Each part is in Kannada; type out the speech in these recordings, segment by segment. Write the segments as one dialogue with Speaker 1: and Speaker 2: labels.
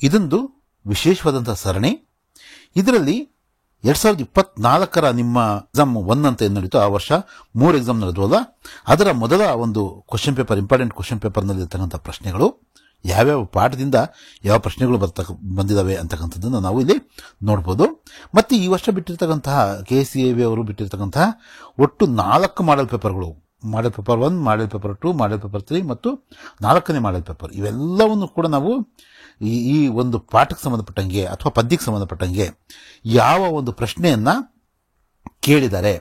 Speaker 1: ಇದೊಂದು ವಿಶೇಷವಾದಂತಹ ಸರಣಿ. ಇದರಲ್ಲಿ 2024 ನಿಮ್ಮ ಎಕ್ಸಾಮ್ 1 ಅಂತ ಏನು ನಡೀತು, ಆ ವರ್ಷ 3 ಎಕ್ಸಾಮ್ ನಡೆದವಲ್ಲ, ಅದರ ಮೊದಲ ಒಂದು ಕ್ವಶನ್ ಪೇಪರ್, ಇಂಪಾರ್ಟೆಂಟ್ ಕ್ವಶನ್ ಪೇಪರ್ನಲ್ಲಿ ಇರ್ತಕ್ಕಂಥ ಪ್ರಶ್ನೆಗಳು, ಯಾವ್ಯಾವ ಪಾಠದಿಂದ ಯಾವ ಪ್ರಶ್ನೆಗಳು ಬಂದಿದ್ದಾವೆ ಅಂತಕ್ಕಂಥದ್ದನ್ನು ನಾವು ಇಲ್ಲಿ ನೋಡ್ಬೋದು. ಮತ್ತೆ ಈ ವರ್ಷ ಬಿಟ್ಟಿರ್ತಕ್ಕಂತಹ KCAB ಅವರು ಬಿಟ್ಟಿರ್ತಕ್ಕಂತಹ ಒಟ್ಟು 4 ಮಾಡೆಲ್ ಪೇಪರ್ಗಳು, model paper 1, model paper 2, model paper 3 ಮತ್ತು 4ನೇ ಮಾಡೆಲ್ ಪೇಪರ್, ಇವೆಲ್ಲವನ್ನು ಕೂಡ ನಾವು ಈ ಒಂದು ಪಾಠಕ್ಕೆ ಸಂಬಂಧಪಟ್ಟಂಗೆ ಅಥವಾ ಪದ್ಯಕ್ಕೆ ಸಂಬಂಧಪಟ್ಟಂಗೆ ಯಾವ ಒಂದು ಪ್ರಶ್ನೆಯನ್ನ ಕೇಳಿದ್ದಾರೆ.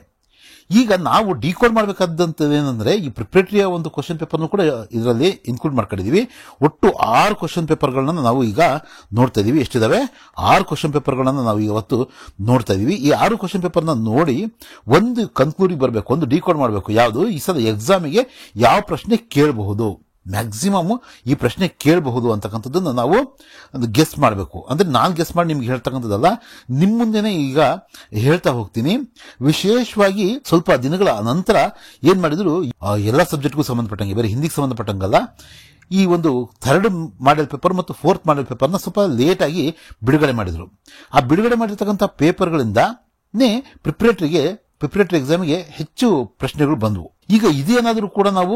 Speaker 1: ಈಗ ನಾವು ಡಿಕೋಡ್ ಮಾಡಬೇಕಾದಂಥದ್ದು ಏನಂದ್ರೆ, ಈ ಪ್ರಿಪರೇಟರಿಯ ಒಂದು ಕ್ವಶನ್ ಪೇಪರ್ನು ಕೂಡ ಇದರಲ್ಲಿ ಇನ್ಕ್ಲೂಡ್ ಮಾಡ್ಕೊಂಡಿದೀವಿ. ಒಟ್ಟು 6 ಕ್ವಶನ್ ಪೇಪರ್ಗಳನ್ನ ನಾವು ಈಗ ನೋಡ್ತಾ ಇದೀವಿ. ಎಷ್ಟಿದಾವೆ? 6 ಕ್ವಶನ್ ಪೇಪರ್ಗಳನ್ನ ನಾವು ಇವತ್ತು ನೋಡ್ತಾ ಇದೀವಿ. ಈ 6 ಕ್ವಶನ್ ಪೇಪರ್ನ ನೋಡಿ ಒಂದು ಕನ್ಕ್ಲೂಡಿಗೆ ಬರಬೇಕು, ಒಂದು ಡಿಕೋಡ್ ಮಾಡಬೇಕು. ಯಾವುದು ಈ ಸಲ ಎಕ್ಸಾಮಿಗೆ ಯಾವ ಪ್ರಶ್ನೆ ಕೇಳಬಹುದು, ಮ್ಯಾಕ್ಸಿಮಮ್ ಈ ಪ್ರಶ್ನೆ ಕೇಳಬಹುದು ಅಂತಕ್ಕಂಥದ್ದನ್ನು ನಾವು ಗೆಸ್ ಮಾಡಬೇಕು. ಅಂದ್ರೆ ನಾನು ಗೆಸ್ ಮಾಡಿ ನಿಮ್ಗೆ ಹೇಳ್ತಕ್ಕಂಥದ್ದಲ್ಲ, ನಿಮ್ಮ ಮುಂದೆನೆ ಈಗ ಹೇಳ್ತಾ ಹೋಗ್ತೀನಿ. ವಿಶೇಷವಾಗಿ ಸ್ವಲ್ಪ ದಿನಗಳ ನಂತರ ಏನ್ ಮಾಡಿದ್ರು, ಎಲ್ಲಾ ಸಬ್ಜೆಕ್ಟ್ಗೂ ಸಂಬಂಧಪಟ್ಟಂಗೆ, ಬೇರೆ ಹಿಂದಿಗೆ ಸಂಬಂಧಪಟ್ಟಂಗಲ್ಲ, ಈ ಒಂದು 3rd ಮಾಡೆಲ್ ಪೇಪರ್ ಮತ್ತು 4th ಮಾಡೆಲ್ ಪೇಪರ್ನ ಸ್ವಲ್ಪ ಲೇಟ್ ಆಗಿ ಬಿಡುಗಡೆ ಮಾಡಿದ್ರು. ಆ ಬಿಡುಗಡೆ ಮಾಡಿರ್ತಕ್ಕಂಥ ಪೇಪರ್ಗಳಿಂದಾನೇ ಪ್ರಿಪರೇಟರಿ ಎಕ್ಸಾಮ್ಗೆ ಹೆಚ್ಚು ಪ್ರಶ್ನೆಗಳು ಬಂದವು. ಈಗ ಇದೇನಾದರೂ ಕೂಡ ನಾವು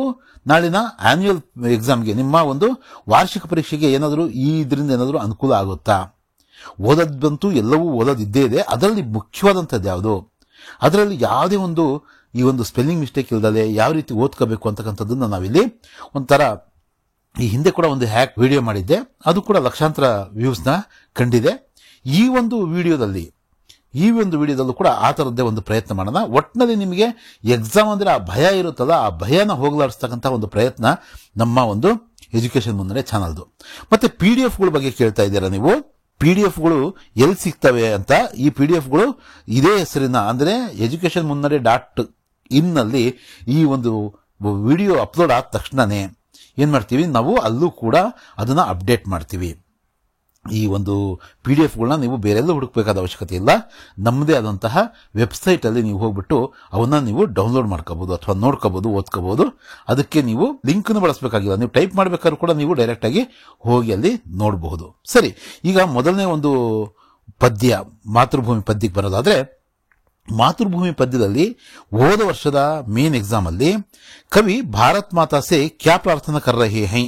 Speaker 1: ನಾಳಿನ ಆನ್ಯುವಲ್ ಎಕ್ಸಾಮ್ಗೆ, ನಿಮ್ಮ ಒಂದು ವಾರ್ಷಿಕ ಪರೀಕ್ಷೆಗೆ ಏನಾದರೂ ಇದರಿಂದ ಏನಾದರೂ ಅನುಕೂಲ ಆಗುತ್ತಾ? ಓದೋದಂತೂ ಎಲ್ಲವೂ ಓದೋದಿದ್ದೇ ಇದೆ. ಅದರಲ್ಲಿ ಮುಖ್ಯವಾದಂಥದ್ದು ಯಾವುದು, ಅದರಲ್ಲಿ ಯಾವುದೇ ಒಂದು ಈ ಒಂದು ಸ್ಪೆಲ್ಲಿಂಗ್ ಮಿಸ್ಟೇಕ್ ಇಲ್ಲದೆ ಯಾವ ರೀತಿ ಓದ್ಕೋಬೇಕು ಅಂತಕ್ಕಂಥದ್ದನ್ನ ನಾವಿಲ್ಲಿ ಒಂಥರ, ಈ ಹಿಂದೆ ಕೂಡ ಒಂದು ಹ್ಯಾಕ್ ವಿಡಿಯೋ ಮಾಡಿದ್ದೆ, ಅದು ಕೂಡ ಲಕ್ಷಾಂತರ ವ್ಯೂಸ್ನ ಕಂಡಿದೆ. ಈ ಒಂದು ವಿಡಿಯೋದಲ್ಲೂ ಕೂಡ ಆ ಥರದ್ದೇ ಒಂದು ಪ್ರಯತ್ನ ಮಾಡೋಣ. ಒಟ್ಟಿನಲ್ಲಿ ನಿಮಗೆ ಎಕ್ಸಾಮ್ ಅಂದ್ರೆ ಆ ಭಯ ಇರುತ್ತಲ್ಲ, ಆ ಭಯನ ಹೋಗಲಾಡಿಸ್ತಕ್ಕಂಥ ಒಂದು ಪ್ರಯತ್ನ ನಮ್ಮ ಒಂದು ಎಜುಕೇಶನ್ ಮುನ್ನಡೆ ಚಾನಲ್ದು. ಮತ್ತೆ PDF ಗಳ ಬಗ್ಗೆ ಕೇಳ್ತಾ ಇದ್ದೀರಾ ನೀವು. PDF ಗಳು ಎಲ್ಲಿ ಸಿಗ್ತವೆ ಅಂತ, ಈ PDF ಗಳು ಇದೇ ಹೆಸರಿನ, ಅಂದ್ರೆ ಎಜುಕೇಶನ್ ಮುನ್ನಡೆ .in ನಲ್ಲಿ ಈ ಒಂದು ವಿಡಿಯೋ ಅಪ್ಲೋಡ್ ಆದ ತಕ್ಷಣನೇ ಏನ್ ಮಾಡ್ತೀವಿ ನಾವು, ಅಲ್ಲೂ ಕೂಡ ಅದನ್ನ ಅಪ್ಡೇಟ್ ಮಾಡ್ತೀವಿ. ಈ ಒಂದು PDF ಗಳನ್ನ ನೀವು ಬೇರೆಲ್ಲೂ ಹುಡುಕಬೇಕಾದ ಅವಶ್ಯಕತೆ ಇಲ್ಲ. ನಮ್ಮದೇ ಆದಂತಹ ವೆಬ್ಸೈಟ್ ಅಲ್ಲಿ ನೀವು ಹೋಗ್ಬಿಟ್ಟು ಅವನ್ನ ನೀವು ಡೌನ್ಲೋಡ್ ಮಾಡ್ಕೋಬಹುದು ಅಥವಾ ನೋಡ್ಕೋಬಹುದು, ಓದ್ಕೋಬಹುದು. ಅದಕ್ಕೆ ನೀವು ಲಿಂಕ್ ಬಳಸಬೇಕಾಗಿಲ್ಲ, ನೀವು ಟೈಪ್ ಮಾಡಬೇಕಾದ್ರೂ ಕೂಡ ನೀವು ಡೈರೆಕ್ಟ್ ಆಗಿ ಹೋಗಿ ಅಲ್ಲಿ ನೋಡಬಹುದು. ಸರಿ, ಈಗ ಮೊದಲನೇ ಒಂದು ಪದ್ಯ, ಮಾತೃಭೂಮಿ ಪದ್ಯಕ್ಕೆ ಬರೋದಾದ್ರೆ, ಮಾತೃಭೂಮಿ ಪದ್ಯದಲ್ಲಿ ಹೋದ ವರ್ಷದ ಮೇನ್ ಎಕ್ಸಾಮ್ ಅಲ್ಲಿ ಕವಿ ಭಾರತ್ ಮಾತಾ ಸೆ ಕ್ಯಾ ಪ್ರಾರ್ಥನಾ ಕರ್ ರಹೆ ಹೈ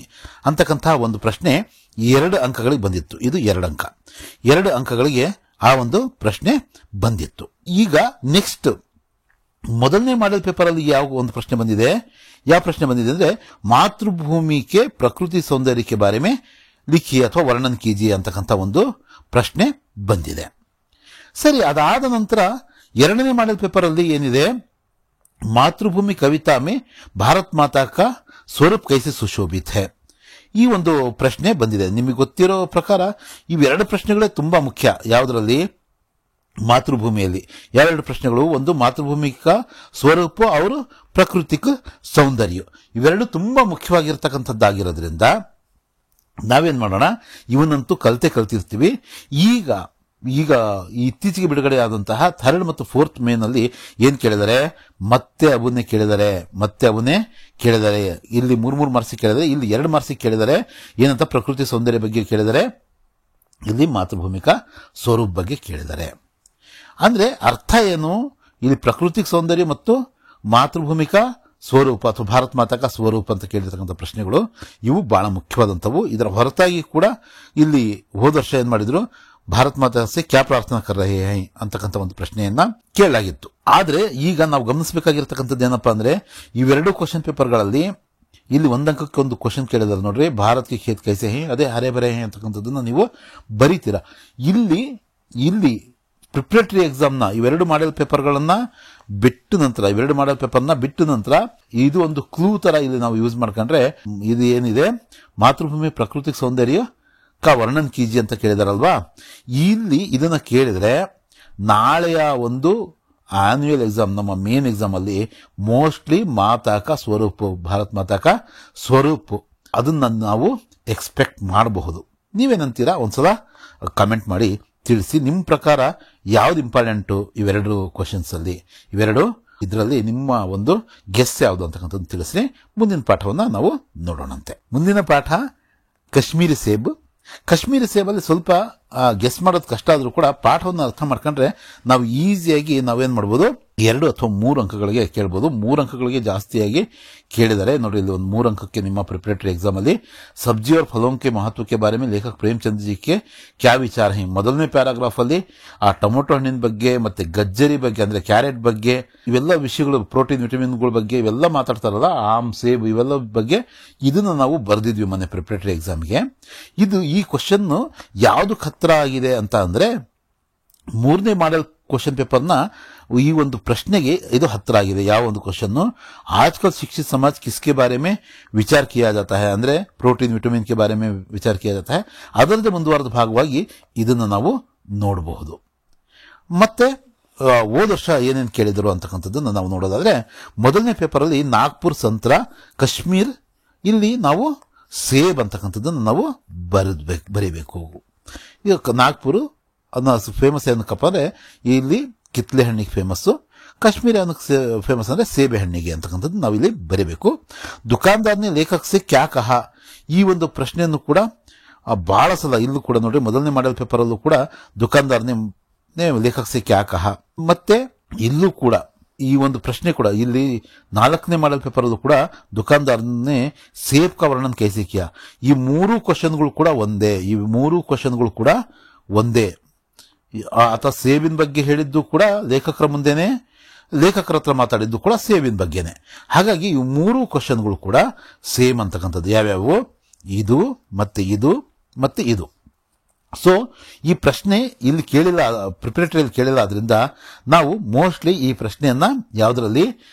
Speaker 1: ಅಂತಕ್ಕಂತಹ ಒಂದು ಪ್ರಶ್ನೆ 2 ಅಂಕಗಳಿಗೆ ಬಂದಿತ್ತು. ಇದು 2 ಅಂಕಗಳಿಗೆ ಆ ಒಂದು ಪ್ರಶ್ನೆ ಬಂದಿತ್ತು. ಈಗ ನೆಕ್ಸ್ಟ್ ಮೊದಲನೇ ಮಾಡೆಲ್ ಪೇಪರ್ ಅಲ್ಲಿ ಯಾವ ಒಂದು ಪ್ರಶ್ನೆ ಬಂದಿದೆ ಅಂದ್ರೆ, ಮಾತೃಭೂಮಿಗೆ ಪ್ರಕೃತಿ ಸೌಂದರ್ಯಕ್ಕೆ ಬಾರೆ ಮೇ ಲಿಖಿ ಅಥವಾ ವರ್ಣನ್ ಕೀಜಿಯೆ ಅಂತಕ್ಕಂಥ ಒಂದು ಪ್ರಶ್ನೆ ಬಂದಿದೆ. ಸರಿ, ಅದಾದ ನಂತರ 2ನೇ ಮಾಡೆಲ್ ಪೇಪರ್ ಅಲ್ಲಿ ಏನಿದೆ, ಮಾತೃಭೂಮಿ ಕವಿತಾ ಮೇ ಭಾರತ್ ಮಾತಾ ಕಾ ಸ್ವರೂಪ್ ಕೈಸೆ ಸುಶೋಭಿತ್ ಹೈ, ಈ ಒಂದು ಪ್ರಶ್ನೆ ಬಂದಿದೆ. ನಿಮಗೆ ಗೊತ್ತಿರೋ ಪ್ರಕಾರ ಇವೆರಡು ಪ್ರಶ್ನೆಗಳೇ ತುಂಬಾ ಮುಖ್ಯ. ಯಾವುದರಲ್ಲಿ? ಮಾತೃಭೂಮಿಯಲ್ಲಿ. ಯಾವೆರಡು ಪ್ರಶ್ನೆಗಳು? ಒಂದು ಮಾತೃಭೂಮಿಕ ಸ್ವರೂಪ, ಅವರು ಪ್ರಾಕೃತಿಕ ಸೌಂದರ್ಯ. ಇವೆರಡು ತುಂಬಾ ಮುಖ್ಯವಾಗಿರ್ತಕ್ಕಂಥದ್ದಾಗಿರೋದ್ರಿಂದ ನಾವೇನ್ ಮಾಡೋಣ, ಇವನ್ನಂತೂ ಕಲ್ತಿರ್ತೀವಿ. ಈಗ ಇತ್ತೀಚೆಗೆ ಬಿಡುಗಡೆ ಆದಂತಹ 3rd ಮತ್ತು 4th ಮೇನಲ್ಲಿ ಏನ್ ಕೇಳಿದರೆ, ಮತ್ತೆ ಅವನ್ನೇ ಕೇಳಿದರೆ. ಇಲ್ಲಿ 3 ಮಾರ್ಕ್ಸ್ ಕೇಳಿದರೆ, ಇಲ್ಲಿ 2 ಮಾರ್ಕ್ಸ್ ಕೇಳಿದರೆ. ಏನಂತ? ಪ್ರಕೃತಿ ಸೌಂದರ್ಯ ಬಗ್ಗೆ ಕೇಳಿದರೆ, ಇಲ್ಲಿ ಮಾತೃಭೂಮಿಕ ಸ್ವರೂಪ ಬಗ್ಗೆ ಕೇಳಿದರೆ. ಅಂದ್ರೆ ಅರ್ಥ ಏನು? ಇಲ್ಲಿ ಪ್ರಕೃತಿಕ ಸೌಂದರ್ಯ ಮತ್ತು ಮಾತೃಭೂಮಿಕ ಸ್ವರೂಪ ಅಥವಾ ಭಾರತ್ ಮಾತಾಕ ಸ್ವರೂಪ ಅಂತ ಕೇಳಿರ್ತಕ್ಕಂಥ ಪ್ರಶ್ನೆಗಳು ಇವು ಬಹಳ ಮುಖ್ಯವಾದಂಥವು. ಇದರ ಹೊರತಾಗಿ ಕೂಡ ಇಲ್ಲಿ ಹೋದ ವರ್ಷ ಏನ್ ಮಾಡಿದ್ರು, ಭಾರತ್ ಮಾತಾ ಸೆ ಕ್ಯಾ ಪ್ರಾರ್ಥನಾ ಕರ್ ರಹೆ ಹೈ ಅಂತಕ್ಕಂಥ ಒಂದು ಪ್ರಶ್ನೆಯನ್ನ ಕೇಳಲಾಗಿತ್ತು. ಆದ್ರೆ ಈಗ ನಾವು ಗಮನಿಸಬೇಕಾಗಿರ್ತಕ್ಕಂಥದ್ದು ಏನಪ್ಪಾ ಅಂದ್ರೆ, ಇವೆರಡು ಕ್ವಶನ್ ಪೇಪರ್ಗಳಲ್ಲಿ ಇಲ್ಲಿ 1 ಅಂಕಕ್ಕೆ ಒಂದು ಕ್ವಶನ್ ಕೇಳಿದಾರೆ ನೋಡ್ರಿ, ಭಾರತ್ ಕಿ ಖೇತ್ ಕೈಸೆ ಹೈ, ಅದೇ ಹರೆ ಬರೆ ಹೈ ಅಂತಕ್ಕಂಥದ್ದನ್ನ ನೀವು ಬರೀತೀರಾ. ಇಲ್ಲಿ ಪ್ರಿಪರೇಟರಿ ಎಕ್ಸಾಮ್ನ ಇವೆರಡು ಮಾಡೆಲ್ ಪೇಪರ್ಗಳನ್ನ ಬಿಟ್ಟು ನಂತರ ಇದು ಒಂದು ಕ್ಲೂ ತರ ಇಲ್ಲಿ ನಾವು ಯೂಸ್ ಮಾಡ್ಕೊಂಡ್ರೆ, ಇದು ಏನಿದೆ, ಮಾತೃಭೂಮಿ ಪ್ರಾಕೃತಿಕ ಸೌಂದರ್ಯ ಕಾ ವರ್ಣನ್ ಕೀಜಿ ಅಂತ ಕೇಳಿದಾರಲ್ವಾ, ಇಲ್ಲಿ ಇದನ್ನ ಕೇಳಿದ್ರೆ ನಾಳೆಯ ಒಂದು ಆನ್ಯುವಲ್ ಎಕ್ಸಾಮ್, ನಮ್ಮ ಮೇನ್ ಎಕ್ಸಾಮ್ ಅಲ್ಲಿ ಮೋಸ್ಟ್ಲಿ ಮಾತಾಕ ಸ್ವರೂಪ, ಭಾರತ್ ಮಾತಾಕ ಸ್ವರೂಪ, ಅದನ್ನ ನಾವು ಎಕ್ಸ್ಪೆಕ್ಟ್ ಮಾಡಬಹುದು. ನೀವೇನಂತೀರಾ? ಒಂದ್ಸಲ ಕಮೆಂಟ್ ಮಾಡಿ ತಿಳಿಸಿ. ನಿಮ್ ಪ್ರಕಾರ ಯಾವ್ದು ಇಂಪಾರ್ಟೆಂಟ್ ಇವೆರಡು ಕ್ವಶನ್ಸ್ ಅಲ್ಲಿ, ಇದರಲ್ಲಿ ನಿಮ್ಮ ಒಂದು ಗೆಸ್ ಯಾವುದು ಅಂತಕ್ಕಂಥದ್ದು ತಿಳಿಸಿ. ಮುಂದಿನ ಪಾಠವನ್ನ ನಾವು ನೋಡೋಣಂತೆ. ಮುಂದಿನ ಪಾಠ ಕಾಶ್ಮೀರಿ ಸೇಬ್. ಕಾಶ್ಮೀರಿ ಸೇಬಲ್ಲಿ ಸ್ವಲ್ಪ ಗೆಸ್ ಮಾಡೋದು ಕಷ್ಟ ಆದ್ರೂ ಕೂಡ ಪಾಠವನ್ನು ಅರ್ಥ ಮಾಡ್ಕೊಂಡ್ರೆ ನಾವು ಈಸಿಯಾಗಿ ನಾವೇನ್ ಮಾಡ್ಬೋದು 2 ಅಥವಾ 3 ಅಂಕಗಳಿಗೆ ಕೇಳ್ಬೋದು. 3 ಅಂಕಗಳಿಗೆ ಜಾಸ್ತಿಯಾಗಿ ಕೇಳಿದರೆ ನೋಡಿ, ಇಲ್ಲಿ ಒಂದು 3 अंक ನಿಮ್ಮ ಪ್ರಿಪರೇಟರಿ ಎಕ್ಸಾಮ್ ಅಲ್ಲಿ ಸಬ್ಜಿ और फलों के महत्व के बारे में लेखक प्रेमचंद जी के क्या विचार है. ಮೊದಲನೇ ಪ್ಯಾರಾಗ್ರಾಫ್ ಅಲ್ಲಿ ಆ ಟೊಮೊಟೊ ಹಣ್ಣಿನ ಬಗ್ಗೆ ಮತ್ತೆ ಗಜ್ಜರಿ ಬಗ್ಗೆ ಅಂದ್ರೆ ಕ್ಯಾರೆಟ್ ಬಗ್ಗೆ ಇವೆಲ್ಲ ವಿಷಯಗಳು, ಪ್ರೋಟೀನ್ ವಿಟಮಿನ್ಗಳ ಬಗ್ಗೆ ಇವೆಲ್ಲ ಮಾತಾಡ್ತಾರಲ್ಲ, ಆಮ್ ಸೇಬ್ ಇವೆಲ್ಲ ಬಗ್ಗೆ ಇದನ್ನ ನಾವು ಬರೆದಿದ್ವಿ ಮೊನ್ನೆ ಪ್ರಿಪರೇಟರಿ ಎಕ್ಸಾಮ್ಗೆ. ಈ ಕ್ವಶನ್ ಯಾವ್ದಕ್ಕೆ ಹತ್ರ ಆಗಿದೆ ಅಂತ ಅಂದ್ರೆ 3ನೇ ಮಾಡೆಲ್ क्वेश्चन पेपर ಈ ಒಂದು ಪ್ರಶ್ನೆಗೆ ಇದು ಹತ್ರ ಆಗಿದೆ. ಯಾವ ಒಂದು ಕ್ವಶನ್, आजकल शिक्षित समाज किसके बारे में विचार किया जाता है ಅಂದ್ರೆ ಪ್ರೋಟೀನ್ ವಿಟಮಿನ್ ಕೆ ಬಾರೆ में विचार किया जाता है. ಅದರದೇ ಮುಂದುವರೆದ ಭಾಗವಾಗಿ ಇದನ್ನ ನಾವು ನೋಡಬಹುದು. ಮತ್ತೆ ಹೋದ ವರ್ಷ ಏನೇನು ಕೇಳಿದ್ರು ಅಂತಕ್ಕಂಥದ್ದನ್ನು ನಾವು ನೋಡೋದಾದ್ರೆ, ಮೊದಲನೇ ಪೇಪರ್ ಅಲ್ಲಿ ನಾಗ್ಪುರ್ ಸಂತ್ರ ಕಾಶ್ಮೀರ್, ಇಲ್ಲಿ ನಾವು ಸೇಬ್ ಅಂತಕ್ಕಂಥದ್ದನ್ನು ನಾವು ಬರೀಬೇಕು. ಈಗ ನಾಗ್ಪುರ್ ಅದನ್ನ ಫೇಮಸ್ ಏನಕ್ಕಪ್ಪ ಅಂದ್ರೆ ಇಲ್ಲಿ ಕಿತ್ಲೆ ಹಣ್ಣಿಗೆ ಫೇಮಸ್, ಕಾಶ್ಮೀರ ಫೇಮಸ್ ಅಂದ್ರೆ ಸೇಬೆ ಹಣ್ಣಿಗೆ ಅಂತಕ್ಕಂಥದ್ದು ನಾವು ಇಲ್ಲಿ ಬರೀಬೇಕು. ದುಕಾನ್ದಾರ್ನೇ ಲೇಖಕ್ ಸೆ ಕ್ಯಾ ಕಹ, ಈ ಒಂದು ಪ್ರಶ್ನೆಯನ್ನು ಕೂಡ ಬಹಳ ಸಲ ಇಲ್ಲೂ ಕೂಡ ನೋಡ್ರಿ, ಮೊದಲನೇ ಮಾಡೆಲ್ ಪೇಪರ್ ಅಲ್ಲೂ ಕೂಡ ದುಕಾನ್ದಾರ್ನೇ ಲೇಖಕ್ ಸೆ ಕ್ಯಾ ಕಹ, ಮತ್ತೆ ಇಲ್ಲೂ ಕೂಡ ಈ ಒಂದು ಪ್ರಶ್ನೆ ಕೂಡ ಇಲ್ಲಿ 4ನೇ ಮಾಡೆಲ್ ಪೇಪರ್ ಅಲ್ಲೂ ಕೂಡ ದುಕಾನ್ದಾರ್ನೇ ಸೇಬ್ ಕಾ ವರ್ಣನ್ ಕೈಸೆ ಕಿಯಾ. ಈ 3 ಕ್ವಶನ್ಗಳು ಕೂಡ ಒಂದೇ. ಆತ ಸೇಬಿನ ಬಗ್ಗೆ ಹೇಳಿದ್ದು ಕೂಡ ಲೇಖಕರ ಮುಂದೆನೆ, ಲೇಖಕರ ಹತ್ರ ಮಾತಾಡಿದ್ದು ಕೂಡ ಸೇಬಿನ ಬಗ್ಗೆನೆ. ಹಾಗಾಗಿ ಈ 3 ಕ್ವಶನ್ಗಳು ಕೂಡ ಸೇಮ್ ಅಂತಕ್ಕಂಥದ್ದು. ಯಾವ್ಯಾವು? ಇದು ಮತ್ತೆ ಇದು ಮತ್ತೆ ಇದು. ಸೊ ಈ ಪ್ರಶ್ನೆ ಇಲ್ಲಿ ಕೇಳಿಲ್ಲ, ಪ್ರಿಪರೇಟರಿಯಲ್ಲಿ ಕೇಳಿಲ್ಲ. ಆದ್ರಿಂದ ನಾವು ಮೋಸ್ಟ್ಲಿ ಈ ಪ್ರಶ್ನೆಯನ್ನ ಯಾವುದರಲ್ಲಿ